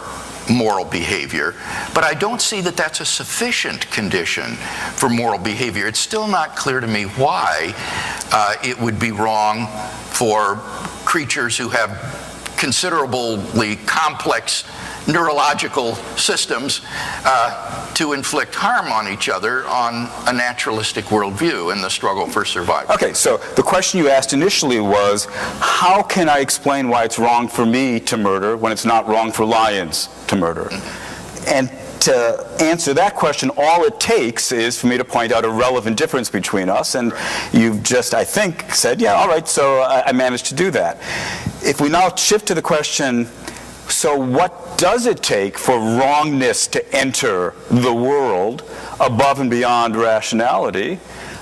[SPEAKER 3] moral behavior, but I don't see that that's a sufficient condition for moral behavior. It's still not clear to me why it would be wrong for creatures who have considerably complex neurological systems to inflict harm on each other on a naturalistic worldview in the struggle for survival.
[SPEAKER 2] Okay, so the question you asked initially was, how can I explain why it's wrong for me to murder when it's not wrong for lions to murder? And to answer that question, all it takes is for me to point out a relevant difference between us, and you've just, I think, said, yeah, all right, so I managed to do that. If we now shift to the question, so what does it take for wrongness to enter the world above and beyond rationality?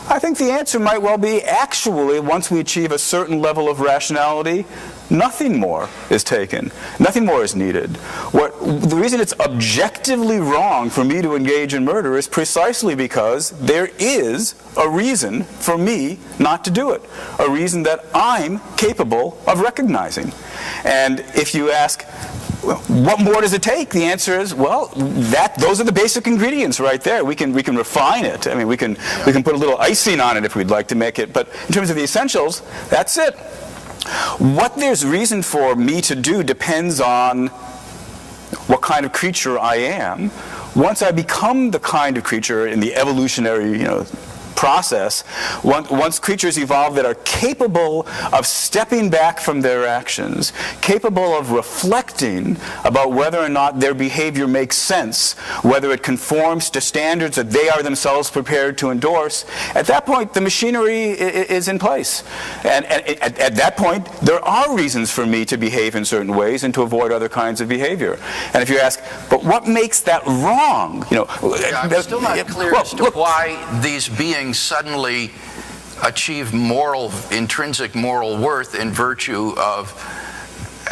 [SPEAKER 2] I think the answer might well be, actually, once we achieve a certain level of rationality, nothing more is taken. Nothing more is needed. The reason it's objectively wrong for me to engage in murder is precisely because there is a reason for me not to do it. A reason that I'm capable of recognizing. And if you ask, what more does it take? The answer is, well, those are the basic ingredients right there. We can refine it. I mean, we can put a little icing on it if we'd like to make it. But in terms of the essentials, that's it. What there's reason for me to do depends on what kind of creature I am. Once I become the kind of creature in the evolutionary, process, once creatures evolve that are capable of stepping back from their actions, capable of reflecting about whether or not their behavior makes sense, whether it conforms to standards that they are themselves prepared to endorse, at that point the machinery is in place. And at that point there are reasons for me to behave in certain ways and to avoid other kinds of behavior. And if you ask, but what makes that wrong?
[SPEAKER 3] I'm still not clear as to why these beings suddenly achieve intrinsic moral worth in virtue of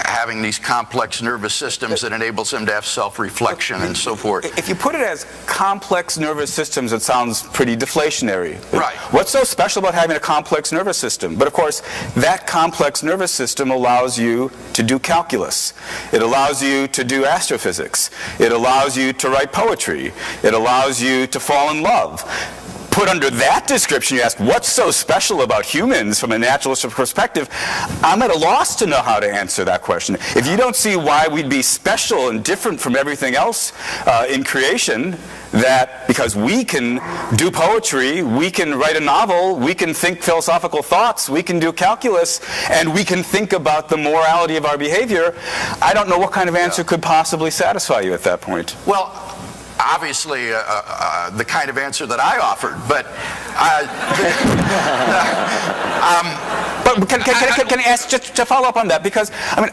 [SPEAKER 3] having these complex nervous systems that enables them to have self-reflection and so forth.
[SPEAKER 2] If you put it as complex nervous systems, it sounds pretty deflationary.
[SPEAKER 3] Right.
[SPEAKER 2] What's so special about having a complex nervous system? But of course, that complex nervous system allows you to do calculus. It allows you to do astrophysics. It allows you to write poetry. It allows you to fall in love. Put under that description, you ask, what's so special about humans from a naturalistic perspective? I'm at a loss to know how to answer that question. If you don't see why we'd be special and different from everything else in creation, that because we can do poetry, we can write a novel, we can think philosophical thoughts, we can do calculus, and we can think about the morality of our behavior, I don't know what kind of answer could possibly satisfy you at that point.
[SPEAKER 3] Well, obviously, the kind of answer that I offered, but
[SPEAKER 2] can I ask just to follow up on that? Because I'm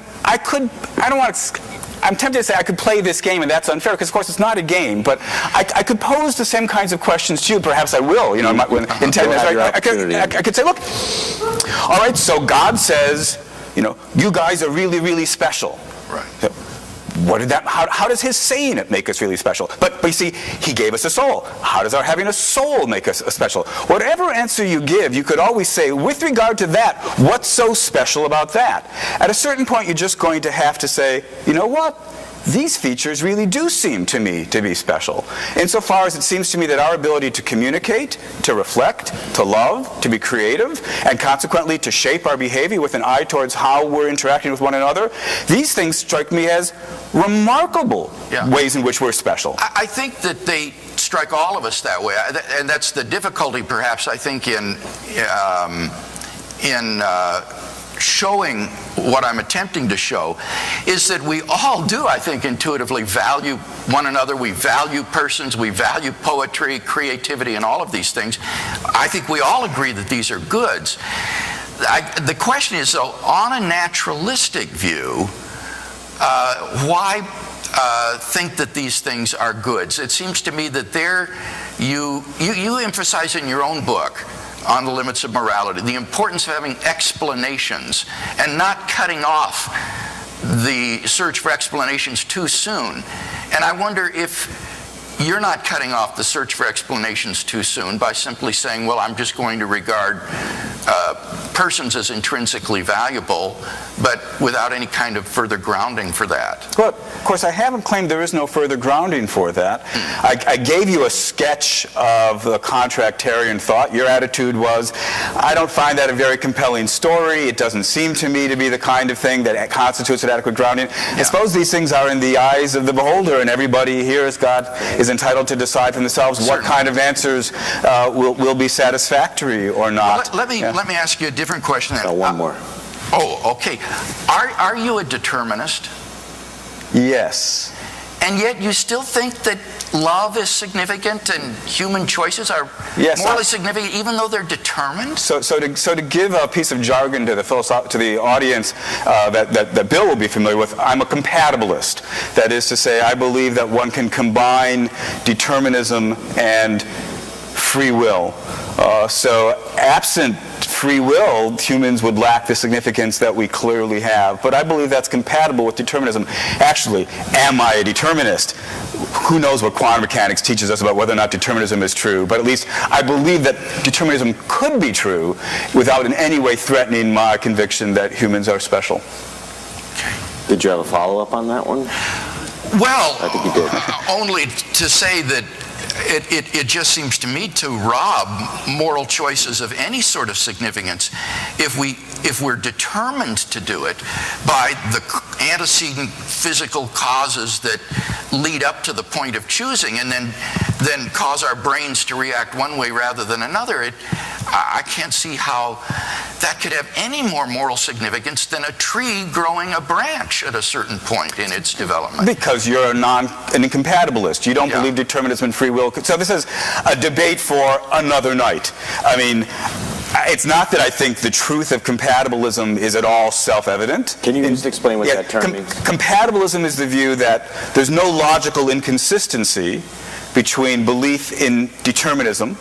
[SPEAKER 2] tempted to say I could play this game, and that's unfair, because of course it's not a game, but I could pose the same kinds of questions to you. Perhaps I will, in 10 minutes. I could say, look, all right, so God says, you guys are really, really special.
[SPEAKER 3] Right.
[SPEAKER 2] So, how does his saying it make us really special? But you see, he gave us a soul. How does our having a soul make us special? Whatever answer you give, you could always say, with regard to that, what's so special about that? At a certain point, you're just going to have to say, you know what? These features really do seem to me to be special. Insofar as it seems to me that our ability to communicate, to reflect, to love, to be creative, and consequently to shape our behavior with an eye towards how we're interacting with one another, these things strike me as remarkable ways in which we're special.
[SPEAKER 3] I think that they strike all of us that way, and that's the difficulty, perhaps, I think, in showing what I'm attempting to show, is that we all do, I think, intuitively value one another. We value persons. We value poetry, creativity, and all of these things. I think we all agree that these are goods. The question is, though, on a naturalistic view, why think that these things are goods? It seems to me that you emphasize in your own book, On the Limits of Morality, the importance of having explanations and not cutting off the search for explanations too soon. And I wonder if you're not cutting off the search for explanations too soon by simply saying, well, I'm just going to regard persons as intrinsically valuable, but without any kind of further grounding for that.
[SPEAKER 2] Well, of course, I haven't claimed there is no further grounding for that. I gave you a sketch of the contractarian thought. Your attitude was, I don't find that a very compelling story. It doesn't seem to me to be the kind of thing that constitutes an adequate grounding. I suppose these things are in the eyes of the beholder, and everybody here is entitled to decide for themselves what kind of answers will be satisfactory or not.
[SPEAKER 3] Well, let me ask you a different question.
[SPEAKER 4] One more.
[SPEAKER 3] Oh, okay. Are you a determinist?
[SPEAKER 2] Yes.
[SPEAKER 3] And yet you still think that love is significant and human choices are morally significant, even though they're determined?
[SPEAKER 2] So to give a piece of jargon to the audience that Bill will be familiar with, I'm a compatibilist. That is to say, I believe that one can combine determinism and free will. So absent free will, humans would lack the significance that we clearly have. But I believe that's compatible with determinism. Actually, am I a determinist? Who knows what quantum mechanics teaches us about whether or not determinism is true. But at least I believe that determinism could be true without in any way threatening my conviction that humans are special.
[SPEAKER 4] Did you have a follow-up on that one?
[SPEAKER 3] Well,
[SPEAKER 4] I think you did.
[SPEAKER 3] Only to say that it just seems to me to rob moral choices of any sort of significance if we're determined to do it by the antecedent physical causes that lead up to the point of choosing, and then cause our brains to react one way rather than another. I can't see how that could have any more moral significance than a tree growing a branch at a certain point in its development.
[SPEAKER 2] Because you're an incompatibilist. You don't believe determinism and free will. So this is a debate for another night. I mean, it's not that I think the truth of compatibilism is at all self-evident.
[SPEAKER 4] Can you just explain what that term means?
[SPEAKER 2] Compatibilism is the view that there's no logical inconsistency between belief in determinism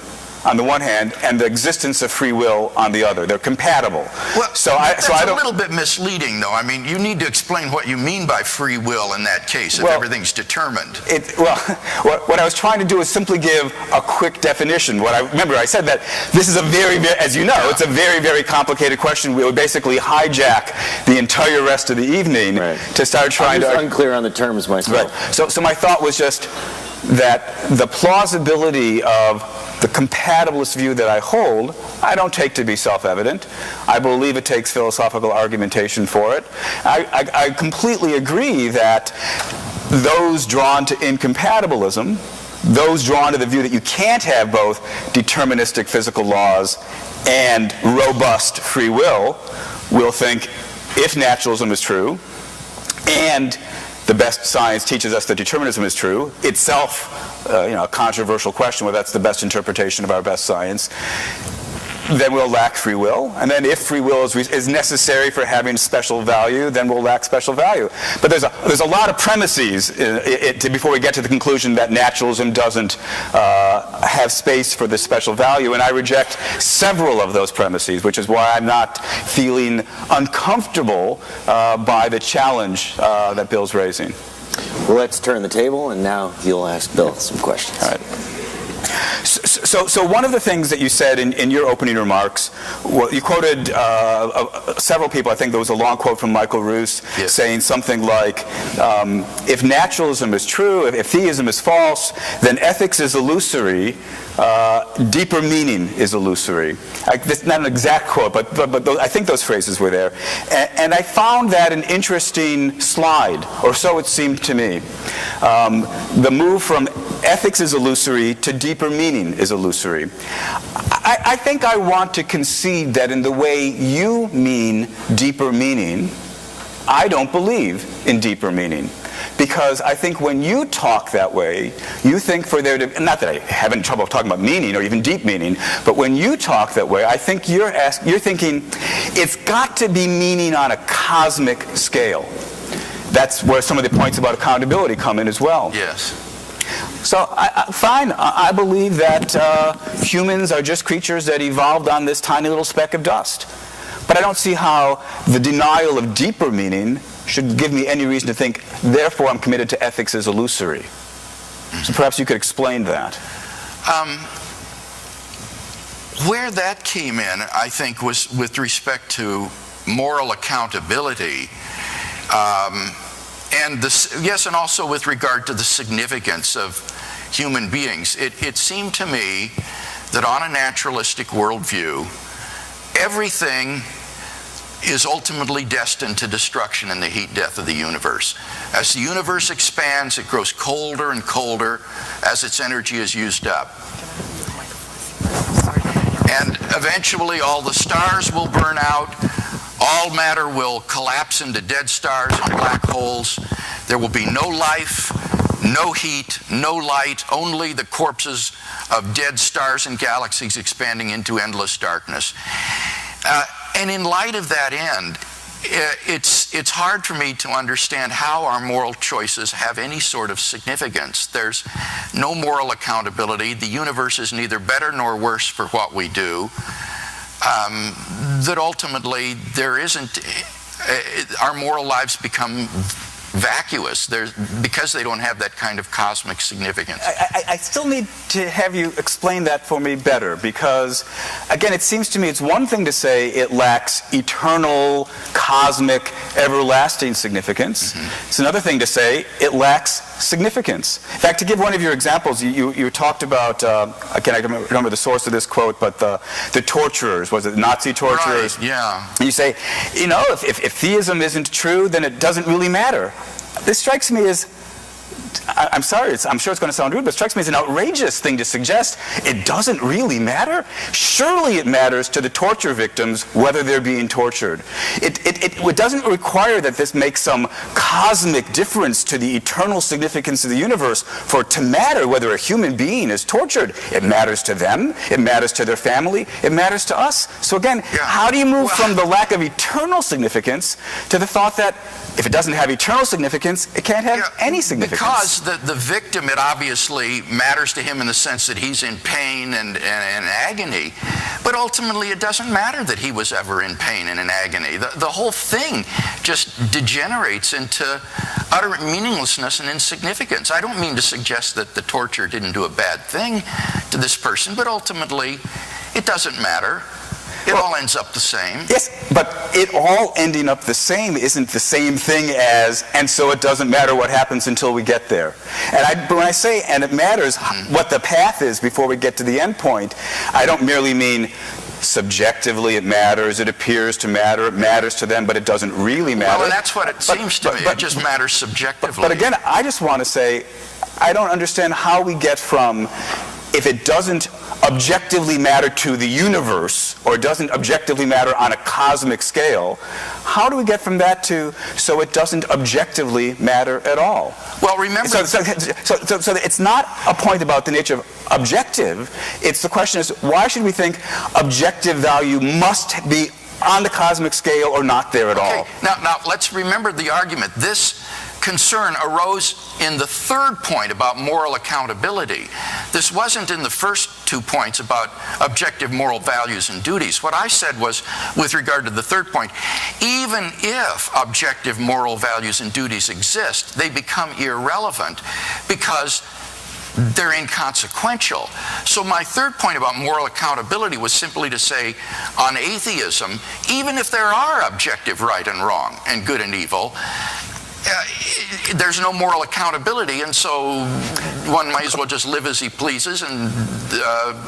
[SPEAKER 2] on the one hand, and the existence of free will on the other. They're compatible. Well,
[SPEAKER 3] that's a little bit misleading, though. I mean, you need to explain what you mean by free will in that case, if everything's determined.
[SPEAKER 2] What I was trying to do is simply give a quick definition. Remember, I said that this is a very, as you know, it's a very, very complicated question. We would basically hijack the entire rest of the evening to start trying to...
[SPEAKER 4] I'm just unclear on the terms myself.
[SPEAKER 2] Right. So my thought was just that the plausibility of the compatibilist view that I hold, I don't take to be self-evident. I believe it takes philosophical argumentation for it. I completely agree that those drawn to incompatibilism, those drawn to the view that you can't have both deterministic physical laws and robust free will think if naturalism is true and the best science teaches us that determinism is true, itself a controversial question whether that's the best interpretation of our best science, then we'll lack free will. And then if free will is necessary for having special value, then we'll lack special value. But there's a lot of premises before we get to the conclusion that naturalism doesn't have space for this special value. And I reject several of those premises, which is why I'm not feeling uncomfortable by the challenge that Bill's raising.
[SPEAKER 4] Well, let's turn the table, and now you'll ask Bill some questions.
[SPEAKER 2] All right. So one of the things that you said in your opening remarks, you quoted several people. I think there was a long quote from Michael Roos saying something like, if naturalism is true, if theism is false, then ethics is illusory, deeper meaning is illusory. That's not an exact quote, but I think those phrases were there. And I found that an interesting slide, or so it seemed to me. The move from ethics is illusory to deeper meaning is illusory. I think I want to concede that in the way you mean deeper meaning, I don't believe in deeper meaning. Because I think when you talk that way, you think for there to, not that I have any trouble talking about meaning or even deep meaning, but when you talk that way, I think you're thinking it's got to be meaning on a cosmic scale. that's where some of the points about accountability come in as well.
[SPEAKER 3] Yes.
[SPEAKER 2] So, fine, I believe that humans are just creatures that evolved on this tiny little speck of dust. But I don't see how the denial of deeper meaning should give me any reason to think, therefore I'm committed to ethics as illusory. So perhaps you could explain that.
[SPEAKER 3] Where that came in, I think, was with respect to moral accountability. And yes, and also with regard to the significance of human beings. It seemed to me that on a naturalistic worldview, everything is ultimately destined to destruction in the heat death of the universe. As the universe expands, it grows colder and colder as its energy is used up. And eventually all the stars will burn out. All matter will collapse into dead stars and black holes. There will be no life, no heat, no light, only the corpses of dead stars and galaxies expanding into endless darkness. And in light of that end, it's hard for me to understand how our moral choices have any sort of significance. There's no moral accountability. The universe is neither better nor worse for what we do. That ultimately there isn't, our moral lives become vacuous because they don't have that kind of cosmic significance.
[SPEAKER 2] I still need to have you explain that for me better, because again, it seems to me it's one thing to say it lacks eternal, cosmic, everlasting significance. It's another thing to say it lacks significance. In fact, to give one of your examples, you talked about, again, I don't remember the source of this quote, but the torturers, was it Nazi torturers?
[SPEAKER 3] Right, yeah.
[SPEAKER 2] And you say, you know, if theism isn't true, then it doesn't really matter. This strikes me as, I'm sorry, I'm sure it's going to sound rude, but it strikes me as an outrageous thing to suggest. It doesn't really matter? Surely it matters to the torture victims whether they're being tortured. It doesn't require that this makes some cosmic difference to the eternal significance of the universe for it to matter whether a human being is tortured. It matters to them, it matters to their family, it matters to us. So again, how do you move from the lack of eternal significance to the thought that if it doesn't have eternal significance, it can't have any significance?
[SPEAKER 3] Because the victim, it obviously matters to him in the sense that he's in pain and agony, but ultimately it doesn't matter that he was ever in pain and in agony. The whole thing just degenerates into utter meaninglessness and insignificance. I don't mean to suggest that the torture didn't do a bad thing to this person, but ultimately it doesn't matter. It all ends up the same. Yes,
[SPEAKER 2] but it all ending up the same isn't the same thing as, and so it doesn't matter what happens until we get there. And when I say, and it matters what the path is before we get to the end point, I don't merely mean subjectively it matters, it appears to matter, it matters to them, but it doesn't really matter.
[SPEAKER 3] Well, and that's what it seems to me. It just matters subjectively.
[SPEAKER 2] But again, I just want to say, I don't understand how we get from, if it doesn't objectively matter to the universe, or doesn't objectively matter on a cosmic scale, how do we get from that to so it doesn't objectively matter at all?
[SPEAKER 3] Well, remember...
[SPEAKER 2] So it's not a point about the nature of objective. It's the question is, why should we think objective value must be on the cosmic scale or not there at all?
[SPEAKER 3] Now, let's remember the argument. This concern arose in the third point about moral accountability. This wasn't in the first 2 points about objective moral values and duties. What I said was, with regard to the third point, even if objective moral values and duties exist, they become irrelevant because they're inconsequential. So my third point about moral accountability was simply to say, on atheism, even if there are objective right and wrong and good and evil, there's no moral accountability, and so one might as well just live as he pleases. And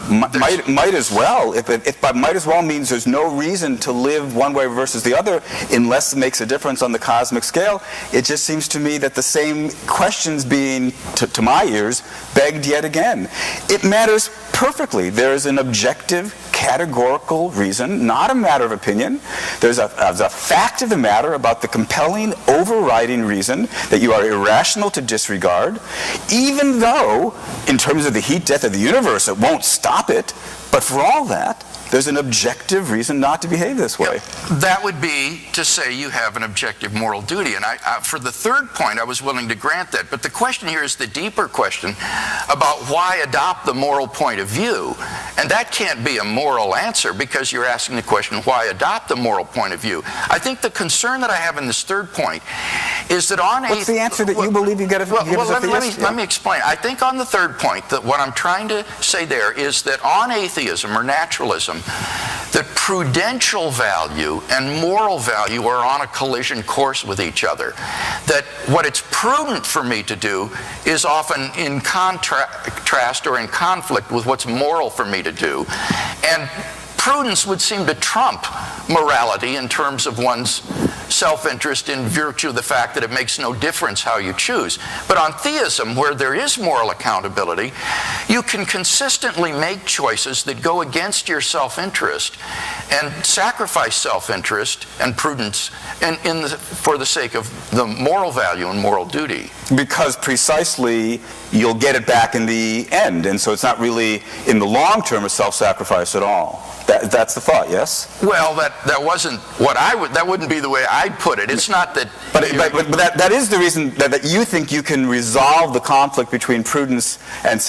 [SPEAKER 2] might as well. If by might as well means there's no reason to live one way versus the other unless it makes a difference on the cosmic scale, it just seems to me that the same questions being, to my ears, begged yet again. It matters perfectly. There is an objective categorical reason, not a matter of opinion. There's a fact of the matter about the compelling, overriding reason that you are irrational to disregard, even though, in terms of the heat death of the universe, it won't stop it. But for all that, there's an objective reason not to behave this way.
[SPEAKER 3] That would be to say you have an objective moral duty. And for the third point, I was willing to grant that. But the question here is the deeper question about why adopt the moral point of view. And that can't be a moral answer, because you're asking the question, why adopt the moral point of view? I think the concern that I have in this third point is that on
[SPEAKER 2] What's the answer that you believe you get as a theist?
[SPEAKER 3] Let me explain. I think on the third point, that what I'm trying to say there is that on atheism or naturalism, that prudential value and moral value are on a collision course with each other. That what it's prudent for me to do is often in contrast or in conflict with what's moral for me to do. And prudence would seem to trump morality in terms of one's self-interest in virtue of the fact that it makes no difference how you choose. But on theism, where there is moral accountability, you can consistently make choices that go against your self-interest and sacrifice self-interest and prudence for the sake of the moral value and moral duty.
[SPEAKER 2] Because precisely you'll get it back in the end, and so it's not really in the long term a self-sacrifice at all. That's the thought, yes?
[SPEAKER 3] Well, that wasn't what that wouldn't be the way I'd put it. It's not that...
[SPEAKER 2] But that is the reason that you think you can resolve the conflict between prudence and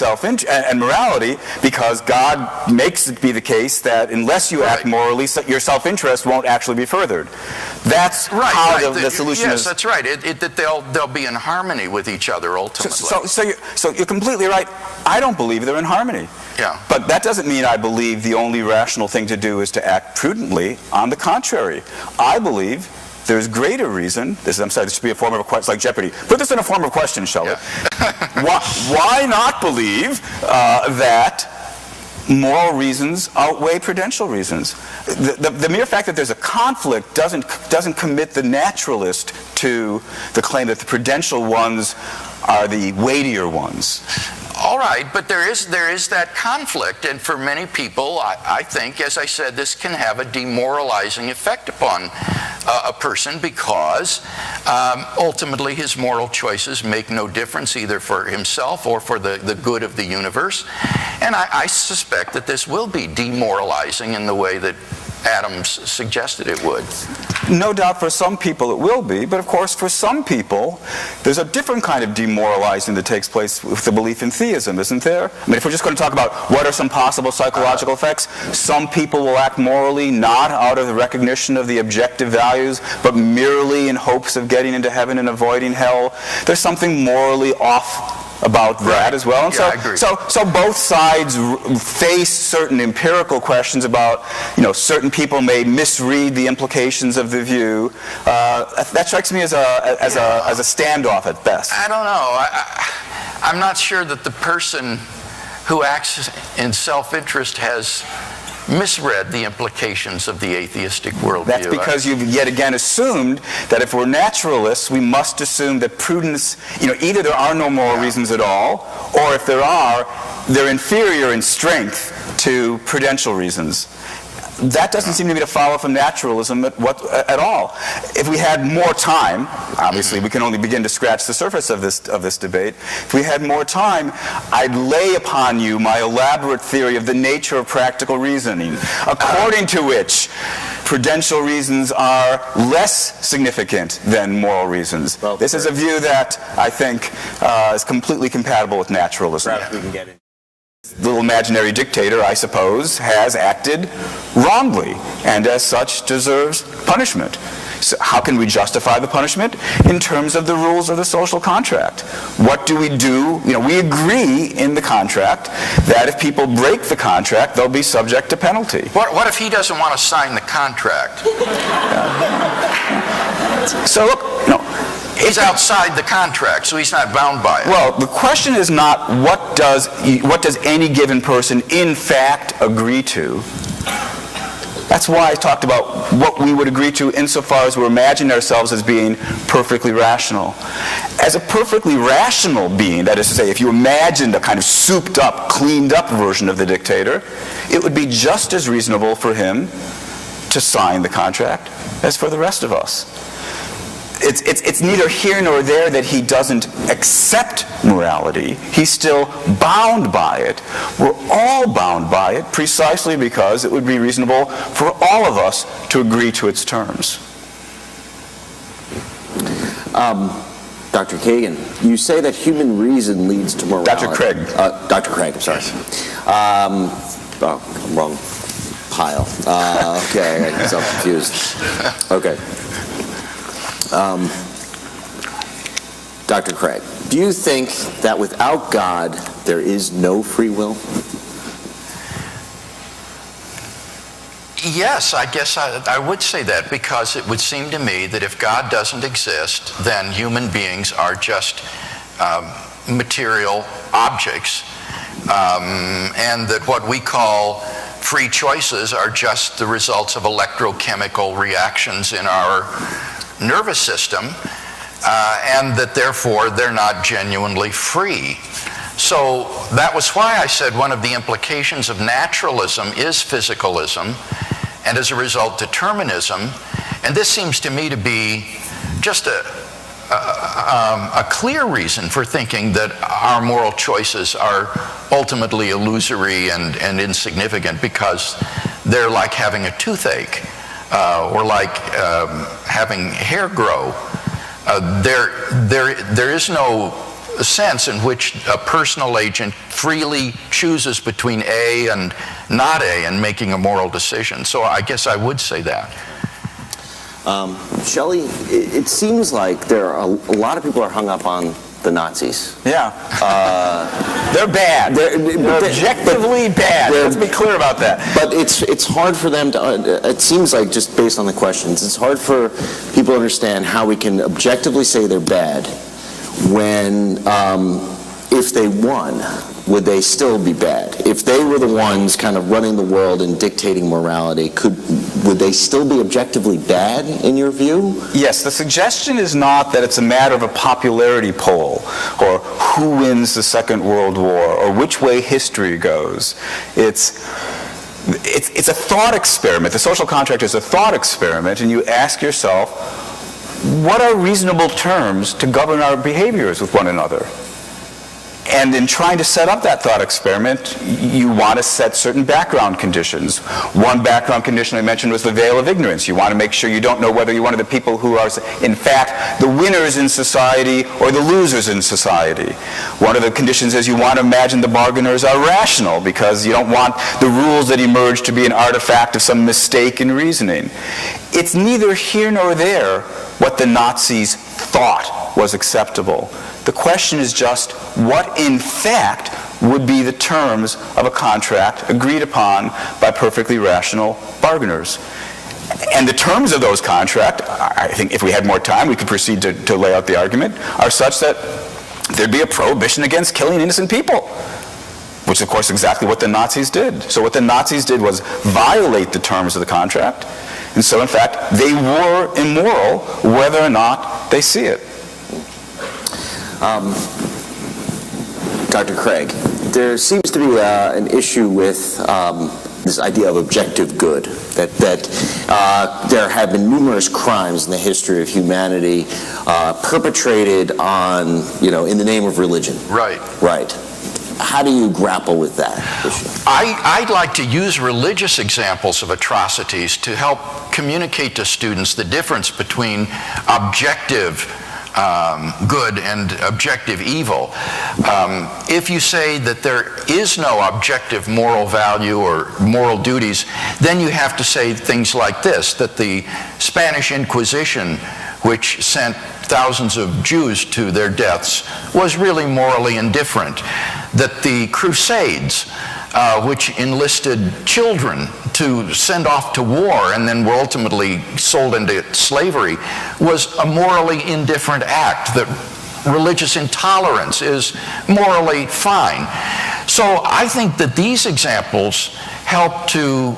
[SPEAKER 2] and morality, because God makes it be the case that unless you act morally, your self-interest won't actually be furthered. That's how the solution is.
[SPEAKER 3] Yes, that's right. That they'll be in harmony with each other ultimately.
[SPEAKER 2] So you're completely right. I don't believe they're in harmony.
[SPEAKER 3] Yeah.
[SPEAKER 2] But that doesn't mean I believe the only rational thing to do is to act prudently. On the contrary, I believe there's greater reason. I'm sorry, this should be a form of a question, like Jeopardy. Put this in a form of question, Shelly.
[SPEAKER 3] Yeah.
[SPEAKER 2] Why not believe that moral reasons outweigh prudential reasons? The mere fact that there's a conflict doesn't commit the naturalist to the claim that the prudential ones are the weightier ones.
[SPEAKER 3] All right, but there is that conflict, and for many people, I think, as I said, this can have a demoralizing effect upon a person, because ultimately his moral choices make no difference either for himself or for the good of the universe. And I suspect that this will be demoralizing in the way that Adams suggested it would.
[SPEAKER 2] No doubt for some people it will be, but of course for some people there's a different kind of demoralizing that takes place with the belief in theism, isn't there? I mean, if we're just going to talk about what are some possible psychological effects, some people will act morally not out of the recognition of the objective values, but merely in hopes of getting into heaven and avoiding hell. There's something morally off about that as well. And
[SPEAKER 3] I agree.
[SPEAKER 2] So both sides face certain empirical questions about, certain people may misread the implications of the view. That strikes me as a standoff at best.
[SPEAKER 3] I don't know. I'm not sure that the person who acts in self-interest has misread the implications of the atheistic worldview.
[SPEAKER 2] That's because you've yet again assumed that if we're naturalists, we must assume that prudence, either there are no moral reasons at all, or if there are, they're inferior in strength to prudential reasons. That doesn't seem to me to follow from naturalism at all. If we had more time, obviously we can only begin to scratch the surface of this debate. If we had more time, I'd lay upon you my elaborate theory of the nature of practical reasoning, according to which prudential reasons are less significant than moral reasons. Well, this is a view that I think is completely compatible with naturalism.
[SPEAKER 4] Perhaps we can get it.
[SPEAKER 2] Little imaginary dictator, I suppose, has acted wrongly and as such deserves punishment. So how can we justify the punishment? In terms of the rules of the social contract. What do we do? We agree in the contract that if people break the contract, they'll be subject to penalty.
[SPEAKER 3] What if he doesn't want to sign the contract?
[SPEAKER 2] So look,
[SPEAKER 3] he's outside the contract, so he's not bound by it.
[SPEAKER 2] Well, the question is not what does any given person in fact agree to. That's why I talked about what we would agree to insofar as we're imagining ourselves as being perfectly rational. As a perfectly rational being, that is to say, if you imagined a kind of souped up, cleaned up version of the dictator, it would be just as reasonable for him to sign the contract as for the rest of us. It's neither here nor there that he doesn't accept morality. He's still bound by it. We're all bound by it precisely because it would be reasonable for all of us to agree to its terms.
[SPEAKER 4] Dr. Kagan, you say that human reason leads to morality.
[SPEAKER 2] Dr. Craig.
[SPEAKER 4] Dr. Craig, I'm sorry. Wrong pile. Okay, I got myself confused. Okay. Dr. Craig, do you think that without God there is no free will?
[SPEAKER 3] Yes, I guess I would say that, because it would seem to me that if God doesn't exist, then human beings are just material objects, and that what we call free choices are just the results of electrochemical reactions in our nervous system, and that therefore they're not genuinely free. So that was why I said one of the implications of naturalism is physicalism, and as a result determinism. And this seems to me to be just a clear reason for thinking that our moral choices are ultimately illusory and insignificant, because they're like having a toothache, or like having hair grow. There is no sense in which a personal agent freely chooses between A and not A in making a moral decision. So I guess I would say that.
[SPEAKER 4] Shelly, it seems like there are a lot of people are hung up on the Nazis.
[SPEAKER 2] Yeah. They're bad. They're objectively bad. Let's be clear about that.
[SPEAKER 4] But it's hard for them to, it seems like, just based on the questions, it's hard for people to understand how we can objectively say they're bad when, if they won, would they still be bad? If they were the ones kind of running the world and dictating morality, would they still be objectively bad in your view?
[SPEAKER 2] Yes, the suggestion is not that it's a matter of a popularity poll, or who wins the Second World War, or which way history goes. It's a thought experiment. The social contract is a thought experiment, and you ask yourself, what are reasonable terms to govern our behaviors with one another? And in trying to set up that thought experiment, you want to set certain background conditions. One background condition I mentioned was the veil of ignorance. You want to make sure you don't know whether you're one of the people who are, in fact, the winners in society or the losers in society. One of the conditions is you want to imagine the bargainers are rational, because you don't want the rules that emerge to be an artifact of some mistake in reasoning. It's neither here nor there what the Nazis thought was acceptable. The question is just what, in fact, would be the terms of a contract agreed upon by perfectly rational bargainers. And the terms of those contracts, I think if we had more time we could proceed to lay out the argument, are such that there'd be a prohibition against killing innocent people, which of course is exactly what the Nazis did. So what the Nazis did was violate the terms of the contract, and so in fact they were immoral whether or not they see it.
[SPEAKER 4] Dr. Craig, there seems to be an issue with this idea of objective good, that there have been numerous crimes in the history of humanity perpetrated on, in the name of religion.
[SPEAKER 3] Right.
[SPEAKER 4] Right. How do you grapple with that issue?
[SPEAKER 3] I'd like to use religious examples of atrocities to help communicate to students the difference between objective good and objective evil. If you say that there is no objective moral value or moral duties, then you have to say things like this, that the Spanish Inquisition, which sent thousands of Jews to their deaths, was really morally indifferent. That the Crusades, which enlisted children to send off to war and then were ultimately sold into slavery, was a morally indifferent act. That religious intolerance is morally fine. So I think that these examples help to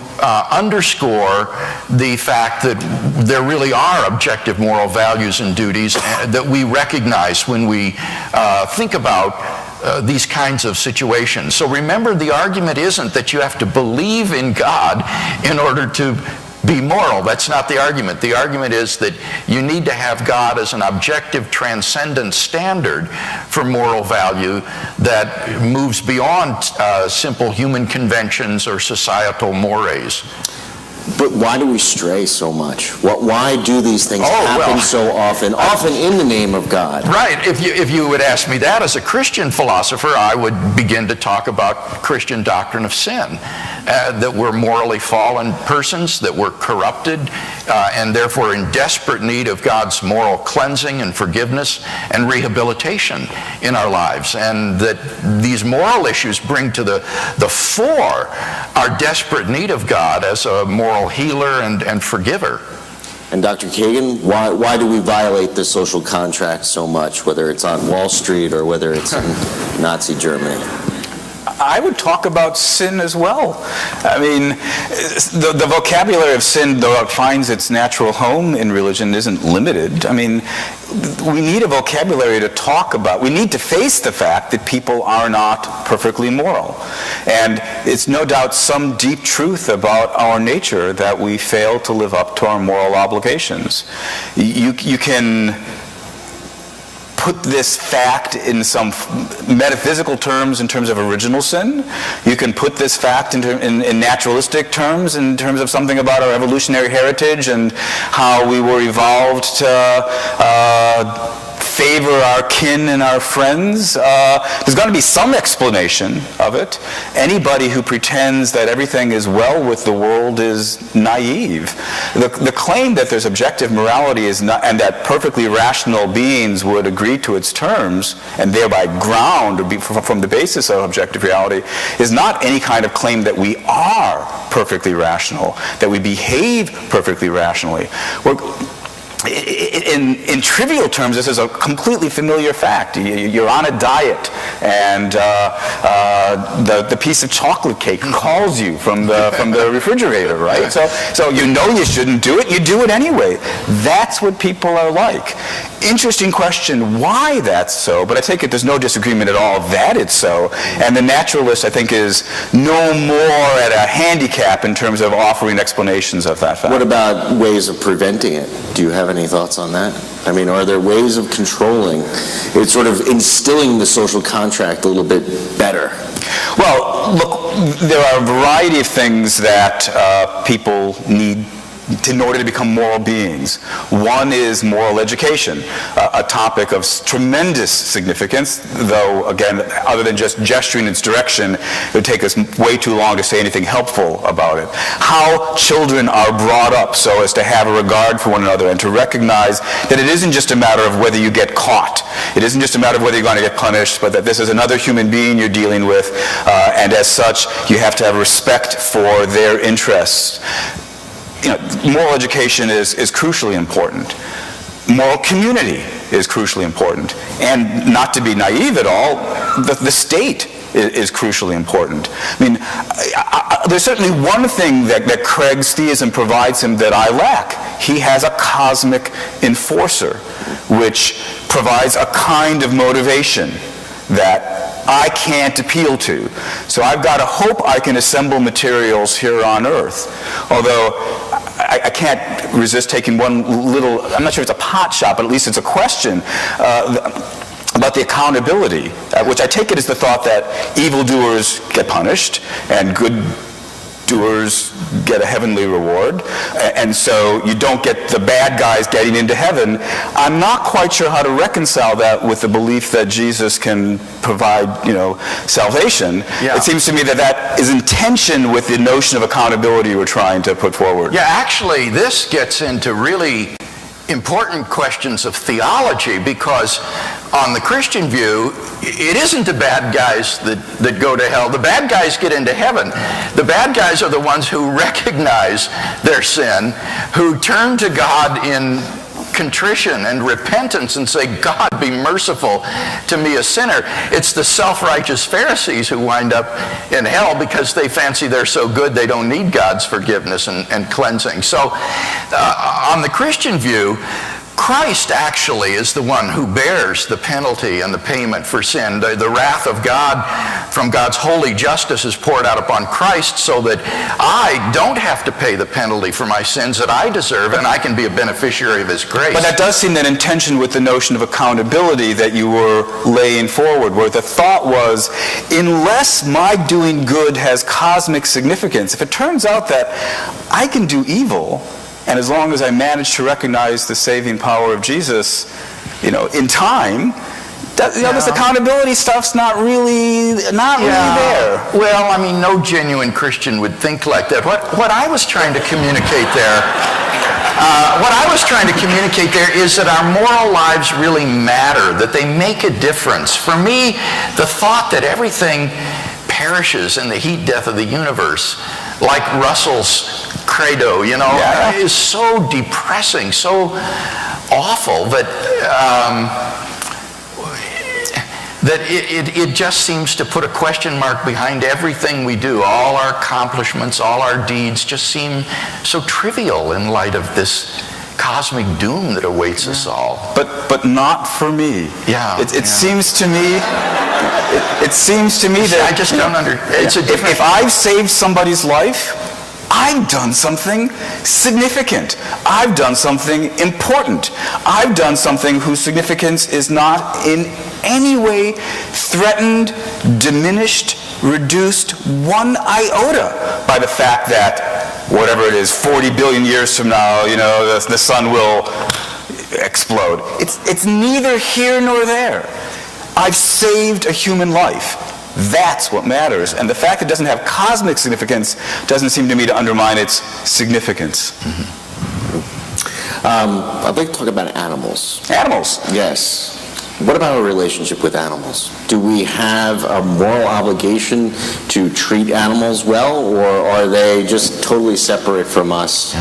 [SPEAKER 3] underscore the fact that there really are objective moral values and duties that we recognize when we think about these kinds of situations. So remember, the argument isn't that you have to believe in God in order to be moral. That's not the argument. The argument is that you need to have God as an objective, transcendent standard for moral value that moves beyond simple human conventions or societal mores.
[SPEAKER 4] But why do we stray so much? Why do these things happen so often in the name of God?
[SPEAKER 3] Right. If you would ask me that as a Christian philosopher, I would begin to talk about Christian doctrine of sin, that we're morally fallen persons, that we're corrupted, and therefore in desperate need of God's moral cleansing and forgiveness and rehabilitation in our lives, and that these moral issues bring to the fore our desperate need of God as a moral healer and forgiver.
[SPEAKER 4] And Dr. Kagan, why do we violate the social contract so much, whether it's on Wall Street or whether it's in Nazi Germany?
[SPEAKER 2] I would talk about sin as well. I mean, the vocabulary of sin, though it finds its natural home in religion, isn't limited. I mean, we need a vocabulary to talk about. We need to face the fact that people are not perfectly moral. And it's no doubt some deep truth about our nature that we fail to live up to our moral obligations. You can put this fact in some metaphysical terms in terms of original sin. You can put this fact in naturalistic terms in terms of something about our evolutionary heritage and how we were evolved to favor our kin and our friends. There's going to be some explanation of it. Anybody who pretends that everything is well with the world is naive. The claim that there's objective morality is not, and that perfectly rational beings would agree to its terms and thereby ground or be from the basis of objective reality, is not any kind of claim that we are perfectly rational, that we behave perfectly rationally. In trivial terms, this is a completely familiar fact. You're on a diet, and the piece of chocolate cake calls you from the refrigerator, right? So you know you shouldn't do it. You do it anyway. That's what people are like. Interesting question why that's so, but I take it there's no disagreement at all that it's so. And the naturalist, I think, is no more at a handicap in terms of offering explanations of that fact.
[SPEAKER 4] What about ways of preventing it? Do you have any thoughts on that? I mean, are there ways of controlling, it's sort of instilling the social contract a little bit better?
[SPEAKER 2] Well, look, there are a variety of things that people need in order to become moral beings. One is moral education, a topic of tremendous significance, though, again, other than just gesturing its direction, it would take us way too long to say anything helpful about it. How children are brought up so as to have a regard for one another and to recognize that it isn't just a matter of whether you get caught. It isn't just a matter of whether you're going to get punished, but that this is another human being you're dealing with, and as such, you have to have respect for their interests. Moral education is crucially important. Moral community is crucially important. And not to be naive at all, the state is crucially important. I mean, there's certainly one thing that Craig's theism provides him that I lack. He has a cosmic enforcer, which provides a kind of motivation that I can't appeal to. So I've got to hope I can assemble materials here on Earth. Although I can't resist taking one little, I'm not sure if it's a pot shot, but at least it's a question about the accountability, which I take it as the thought that evildoers get punished and good doers get a heavenly reward, and so you don't get the bad guys getting into heaven. I'm not quite sure how to reconcile that with the belief that Jesus can provide, salvation. Yeah. It seems to me that is in tension with the notion of accountability we're trying to put forward.
[SPEAKER 3] Yeah, actually, this gets into really important questions of theology, because on the Christian view, it isn't the bad guys that go to hell. The bad guys get into heaven. The bad guys are the ones who recognize their sin, who turn to God in contrition and repentance and say, God, be merciful to me, a sinner. It's the self-righteous Pharisees who wind up in hell because they fancy they're so good they don't need God's forgiveness and cleansing. So on the Christian view, Christ actually is the one who bears the penalty and the payment for sin. The wrath of God from God's holy justice is poured out upon Christ so that I don't have to pay the penalty for my sins that I deserve, and I can be a beneficiary of His grace.
[SPEAKER 2] But that does seem then in tension with the notion of accountability that you were laying forward, where the thought was, unless my doing good has cosmic significance, if it turns out that I can do evil, and as long as I manage to recognize the saving power of Jesus, in time, this accountability stuff's not really there.
[SPEAKER 3] Well, I mean, no genuine Christian would think like that. What I was trying to communicate there, is that our moral lives really matter, that they make a difference. For me, the thought that everything perishes in the heat death of the universe, like Russell's credo, is so depressing, so awful that it just seems to put a question mark behind everything we do. All our accomplishments, all our deeds just seem so trivial in light of this cosmic doom that awaits us all.
[SPEAKER 2] But not for me.
[SPEAKER 3] Yeah.
[SPEAKER 2] It seems to me. It seems to me that
[SPEAKER 3] I just don't understand.
[SPEAKER 2] If I've saved somebody's life, I've done something significant. I've done something important. I've done something whose significance is not in any way threatened, diminished, reduced one iota by the fact that whatever it is, 40 billion years from now, the sun will explode. It's neither here nor there. I've saved a human life. That's what matters. And the fact it doesn't have cosmic significance doesn't seem to me to undermine its significance.
[SPEAKER 4] I'd like to talk about animals.
[SPEAKER 2] Animals?
[SPEAKER 4] Yes. What about our relationship with animals? Do we have a moral obligation to treat animals well, or are they just totally separate from us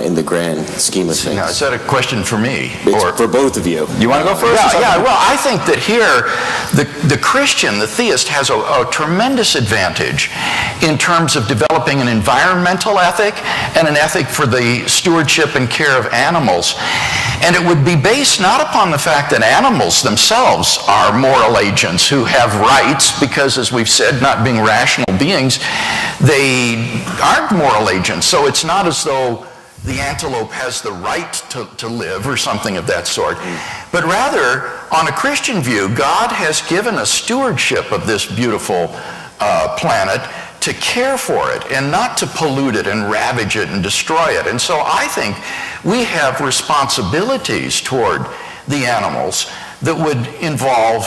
[SPEAKER 4] in the grand scheme of things?
[SPEAKER 3] Now, is that a question for me?
[SPEAKER 4] It's for both of you.
[SPEAKER 2] You want to go first?
[SPEAKER 3] Yeah, well, I think that here the Christian, the theist, has a tremendous advantage in terms of developing an environmental ethic and an ethic for the stewardship and care of animals. And it would be based not upon the fact that animals themselves are moral agents who have rights, because, as we've said, not being rational beings, they aren't moral agents. So it's not as though the antelope has the right to live or something of that sort. But rather, on a Christian view, God has given us stewardship of this beautiful planet to care for it and not to pollute it and ravage it and destroy it. And so I think we have responsibilities toward the animals that would involve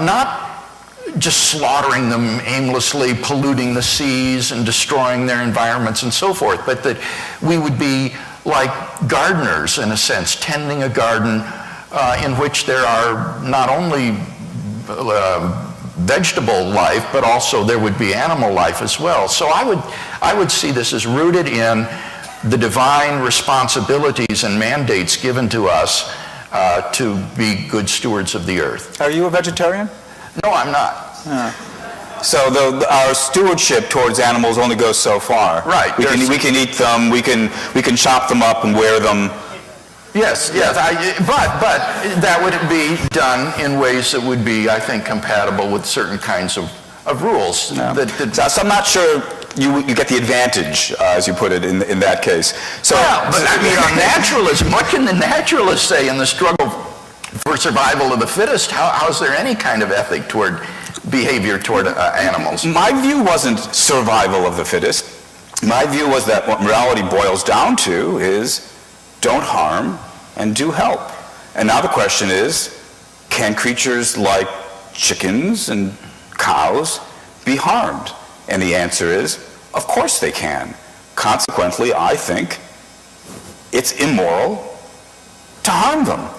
[SPEAKER 3] not just slaughtering them aimlessly, polluting the seas and destroying their environments and so forth, but that we would be like gardeners, in a sense, tending a garden in which there are not only vegetable life, but also there would be animal life as well. So I would see this as rooted in the divine responsibilities and mandates given to us to be good stewards of the earth.
[SPEAKER 2] Are you a vegetarian?
[SPEAKER 3] No, I'm not.
[SPEAKER 2] So our stewardship towards animals only goes so far.
[SPEAKER 3] Right.
[SPEAKER 2] We can eat them. We can chop them up and wear them.
[SPEAKER 3] Yes. But that would be done in ways that would be, I think, compatible with certain kinds of rules.
[SPEAKER 2] So I'm not sure you get the advantage, as you put it, in that case. So,
[SPEAKER 3] but I mean, on naturalism, what can the naturalist say in the struggle for survival of the fittest? How is there any kind of ethic toward behavior toward animals?
[SPEAKER 2] My view wasn't survival of the fittest. My view was that what morality boils down to is don't harm and do help. And now the question is, can creatures like chickens and cows be harmed? And the answer is, of course they can. Consequently, I think it's immoral to harm them.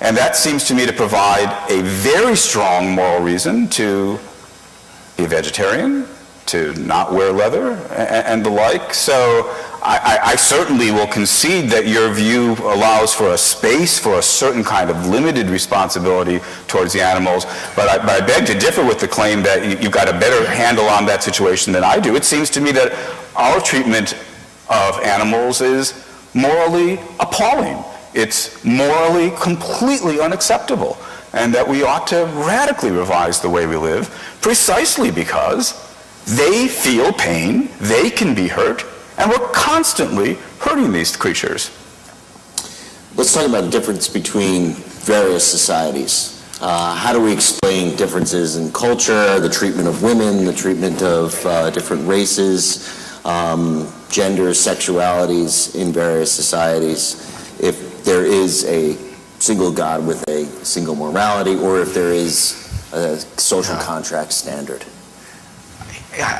[SPEAKER 2] And that seems to me to provide a very strong moral reason to be a vegetarian, to not wear leather, and the like. So I certainly will concede that your view allows for a space for a certain kind of limited responsibility towards the animals, but I beg to differ with the claim that you've got a better handle on that situation than I do. It seems to me that our treatment of animals is morally appalling. It's morally completely unacceptable, and that we ought to radically revise the way we live precisely because they feel pain, they can be hurt, and we're constantly hurting these creatures.
[SPEAKER 4] Let's talk about the difference between various societies. How do we explain differences in culture, the treatment of women, the treatment of different races, genders, sexualities in various societies, if there is a single God with a single morality, or if there is a social contract standard?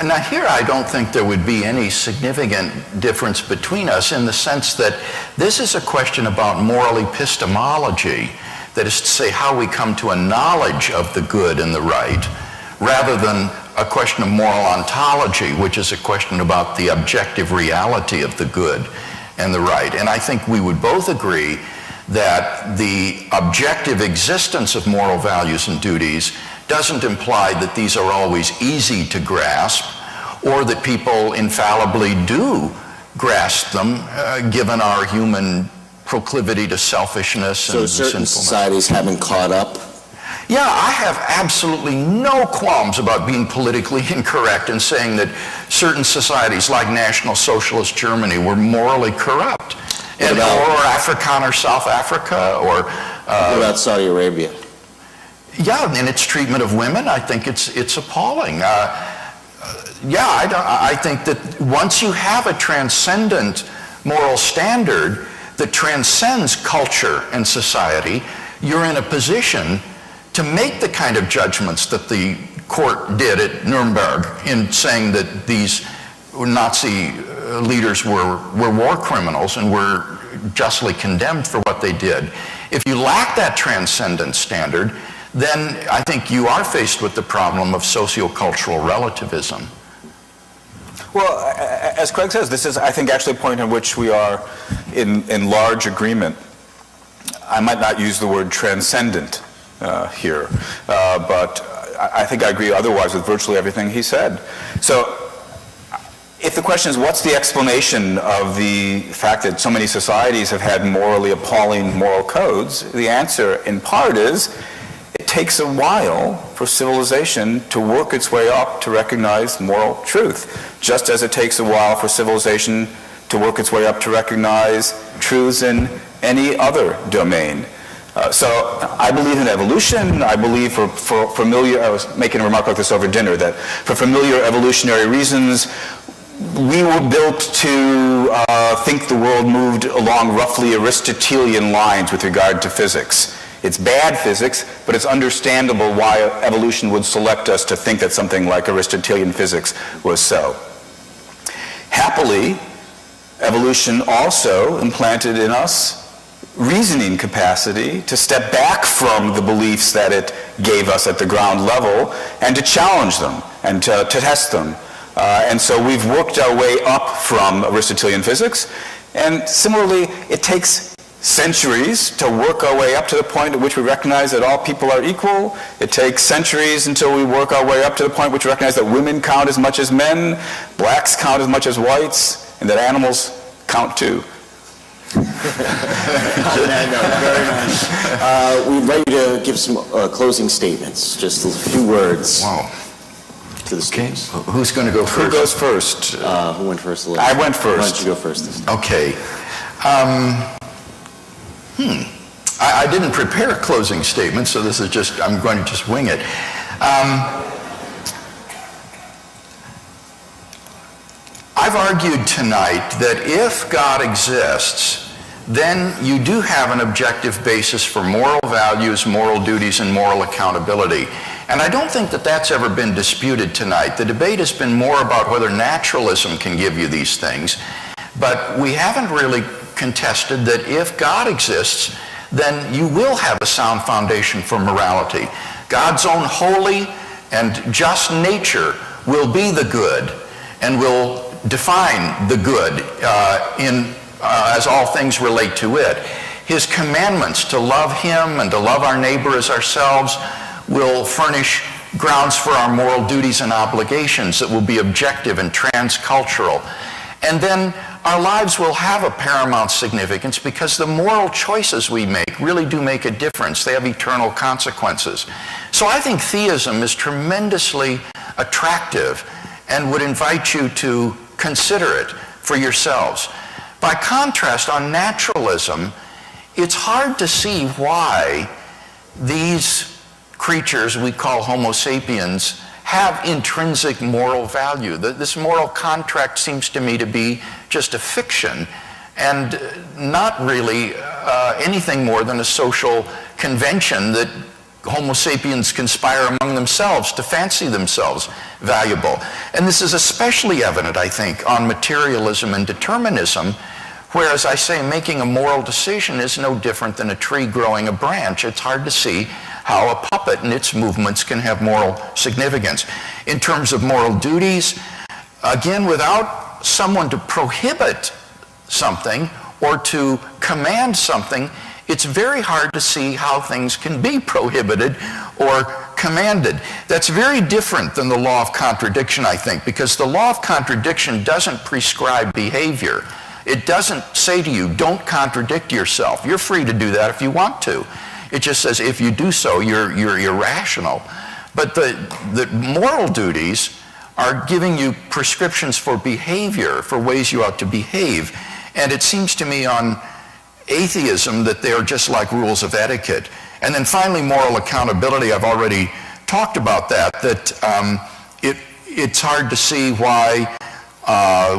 [SPEAKER 3] Now here I don't think there would be any significant difference between us in the sense that this is a question about moral epistemology, that is to say how we come to a knowledge of the good and the right, rather than a question of moral ontology, which is a question about the objective reality of the good and the right. And I think we would both agree that the objective existence of moral values and duties doesn't imply that these are always easy to grasp, or that people infallibly do grasp them, given our human proclivity to selfishness and
[SPEAKER 4] sinfulness. So certain societies haven't caught up?
[SPEAKER 3] Yeah, I have absolutely no qualms about being politically incorrect and saying that certain societies, like National Socialist Germany, were morally corrupt. Or Afrikaner or South Africa, or...
[SPEAKER 4] what about Saudi Arabia?
[SPEAKER 3] Yeah, in its treatment of women, I think it's appalling. I think that once you have a transcendent moral standard that transcends culture and society, you're in a position to make the kind of judgments that the court did at Nuremberg in saying that these Nazi leaders were war criminals and were justly condemned for what they did. If you lack that transcendent standard, then I think you are faced with the problem of sociocultural relativism.
[SPEAKER 2] Well, as Craig says, this is, I think, actually a point in which we are in large agreement. I might not use the word transcendent here, but I think I agree otherwise with virtually everything he said. So if the question is, what's the explanation of the fact that so many societies have had morally appalling moral codes, the answer in part is, it takes a while for civilization to work its way up to recognize moral truth, just as it takes a while for civilization to work its way up to recognize truths in any other domain. So I believe in evolution. I believe for familiar, I was making a remark like this over dinner, that for familiar evolutionary reasons, we were built to think the world moved along roughly Aristotelian lines with regard to physics. It's bad physics, but it's understandable why evolution would select us to think that something like Aristotelian physics was so. Happily, evolution also implanted in us reasoning capacity to step back from the beliefs that it gave us at the ground level and to challenge them and to test them. And so we've worked our way up from Aristotelian physics, and similarly, it takes centuries to work our way up to the point at which we recognize that all people are equal. It takes centuries until we work our way up to the point at which we recognize that women count as much as men, blacks count as much as whites, and that animals count too.
[SPEAKER 4] On that note, very nice. We'd like you to give some closing statements, just a few words.
[SPEAKER 3] Wow.
[SPEAKER 4] To the students.
[SPEAKER 3] Who's going to go first?
[SPEAKER 2] Who goes first?
[SPEAKER 4] Who went first?
[SPEAKER 2] I went first.
[SPEAKER 4] Why don't you go first?
[SPEAKER 3] Okay. I didn't prepare a closing statement, so this is just, I'm going to just wing it. I've argued tonight that if God exists, then you do have an objective basis for moral values, moral duties, and moral accountability. And I don't think that that's ever been disputed tonight. The debate has been more about whether naturalism can give you these things, but we haven't really contested that if God exists, then you will have a sound foundation for morality. God's own holy and just nature will be the good and will define the good as all things relate to it. His commandments to love him and to love our neighbor as ourselves will furnish grounds for our moral duties and obligations that will be objective and transcultural. And then our lives will have a paramount significance because the moral choices we make really do make a difference. They have eternal consequences. So I think theism is tremendously attractive and would invite you to consider it for yourselves. By contrast, on naturalism, it's hard to see why these creatures we call Homo sapiens have intrinsic moral value. This moral contract seems to me to be just a fiction and not really anything more than a social convention that Homo sapiens conspire among themselves to fancy themselves valuable. And this is especially evident, I think, on materialism and determinism, where, as I say, making a moral decision is no different than a tree growing a branch. It's hard to see how a puppet and its movements can have moral significance. In terms of moral duties, again, without someone to prohibit something or to command something, it's very hard to see how things can be prohibited or commanded. That's very different than the law of contradiction, I think, because the law of contradiction doesn't prescribe behavior. It doesn't say to you, don't contradict yourself. You're free to do that if you want to. It just says if you do so, you're irrational. But the moral duties are giving you prescriptions for behavior, for ways you ought to behave. And it seems to me on atheism that they are just like rules of etiquette. And then finally, moral accountability. I've already talked about that it's hard to see why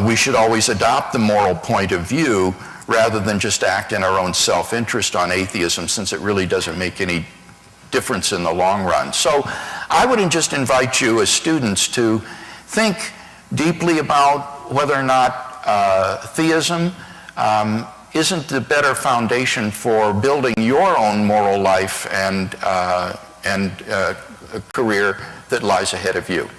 [SPEAKER 3] we should always adopt the moral point of view rather than just act in our own self-interest on atheism, since it really doesn't make any difference in the long run. So I would just invite you as students to think deeply about whether or not theism isn't the better foundation for building your own moral life and a career that lies ahead of you.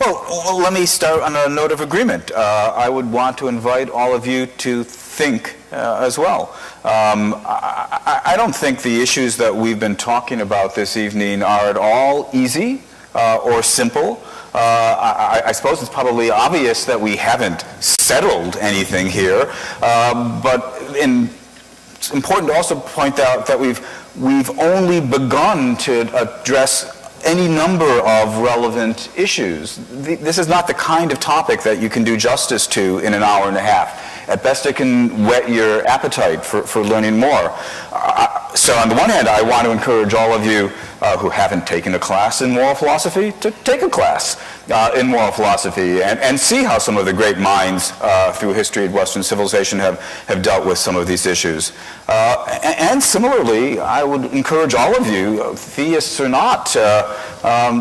[SPEAKER 2] Well, let me start on a note of agreement. I would want to invite all of you to think as well. I don't think the issues that we've been talking about this evening are at all easy or simple. I suppose it's probably obvious that we haven't settled anything here, but it's important to also point out that we've only begun to address any number of relevant issues. This is not the kind of topic that you can do justice to in an hour and a half. At best, it can whet your appetite for learning more. So on the one hand, I want to encourage all of you who haven't taken a class in moral philosophy to take a class in moral philosophy and see how some of the great minds through history of Western civilization have dealt with some of these issues. And similarly, I would encourage all of you, theists or not,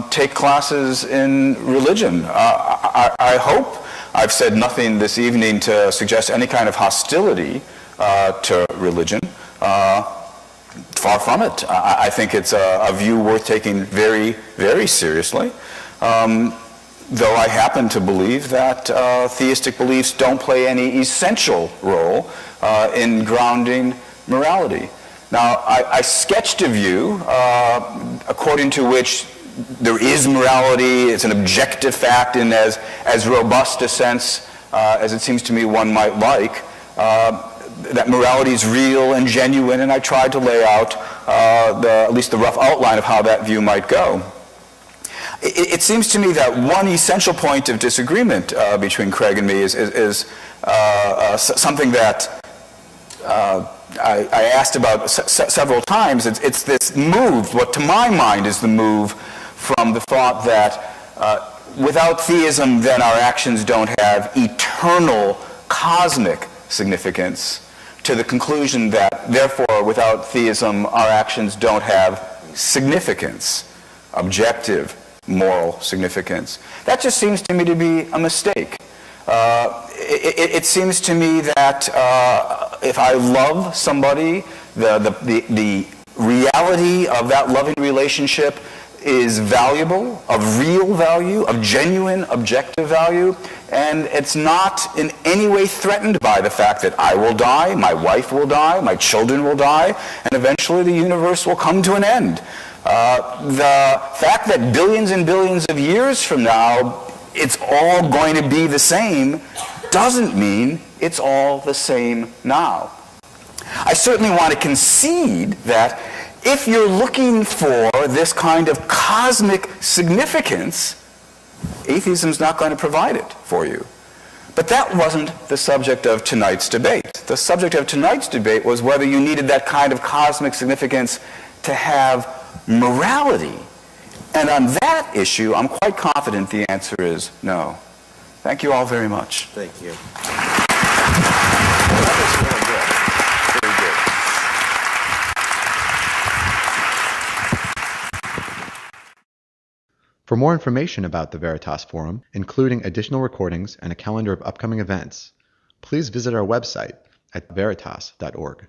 [SPEAKER 2] take classes in religion. I hope I've said nothing this evening to suggest any kind of hostility to religion. Far from it. I think it's a view worth taking very, very seriously. Though I happen to believe that theistic beliefs don't play any essential role in grounding morality. Now, I sketched a view according to which there is morality, it's an objective fact in as robust a sense as it seems to me one might like. That morality is real and genuine, and I tried to lay out at least the rough outline of how that view might go. It seems to me that one essential point of disagreement between Craig and me is something that I asked about several times. It's this move, what to my mind is the move from the thought that without theism, then our actions don't have eternal cosmic significance, to the conclusion that, therefore, without theism, our actions don't have significance, objective moral significance. That just seems to me to be a mistake. It seems to me that if I love somebody, the reality of that loving relationship is valuable, of real value, of genuine objective value, and it's not in any way threatened by the fact that I will die, my wife will die, my children will die, and eventually the universe will come to an end. The fact that billions and billions of years from now it's all going to be the same doesn't mean it's all the same now. I certainly want to concede that if you're looking for this kind of cosmic significance, atheism's not going to provide it for you. But that wasn't the subject of tonight's debate. The subject of tonight's debate was whether you needed that kind of cosmic significance to have morality. And on that issue, I'm quite confident the answer is no. Thank you all very much.
[SPEAKER 4] Thank you.
[SPEAKER 2] That was really good. Very good.
[SPEAKER 1] For more information about the Veritas Forum, including additional recordings and a calendar of upcoming events, please visit our website at veritas.org.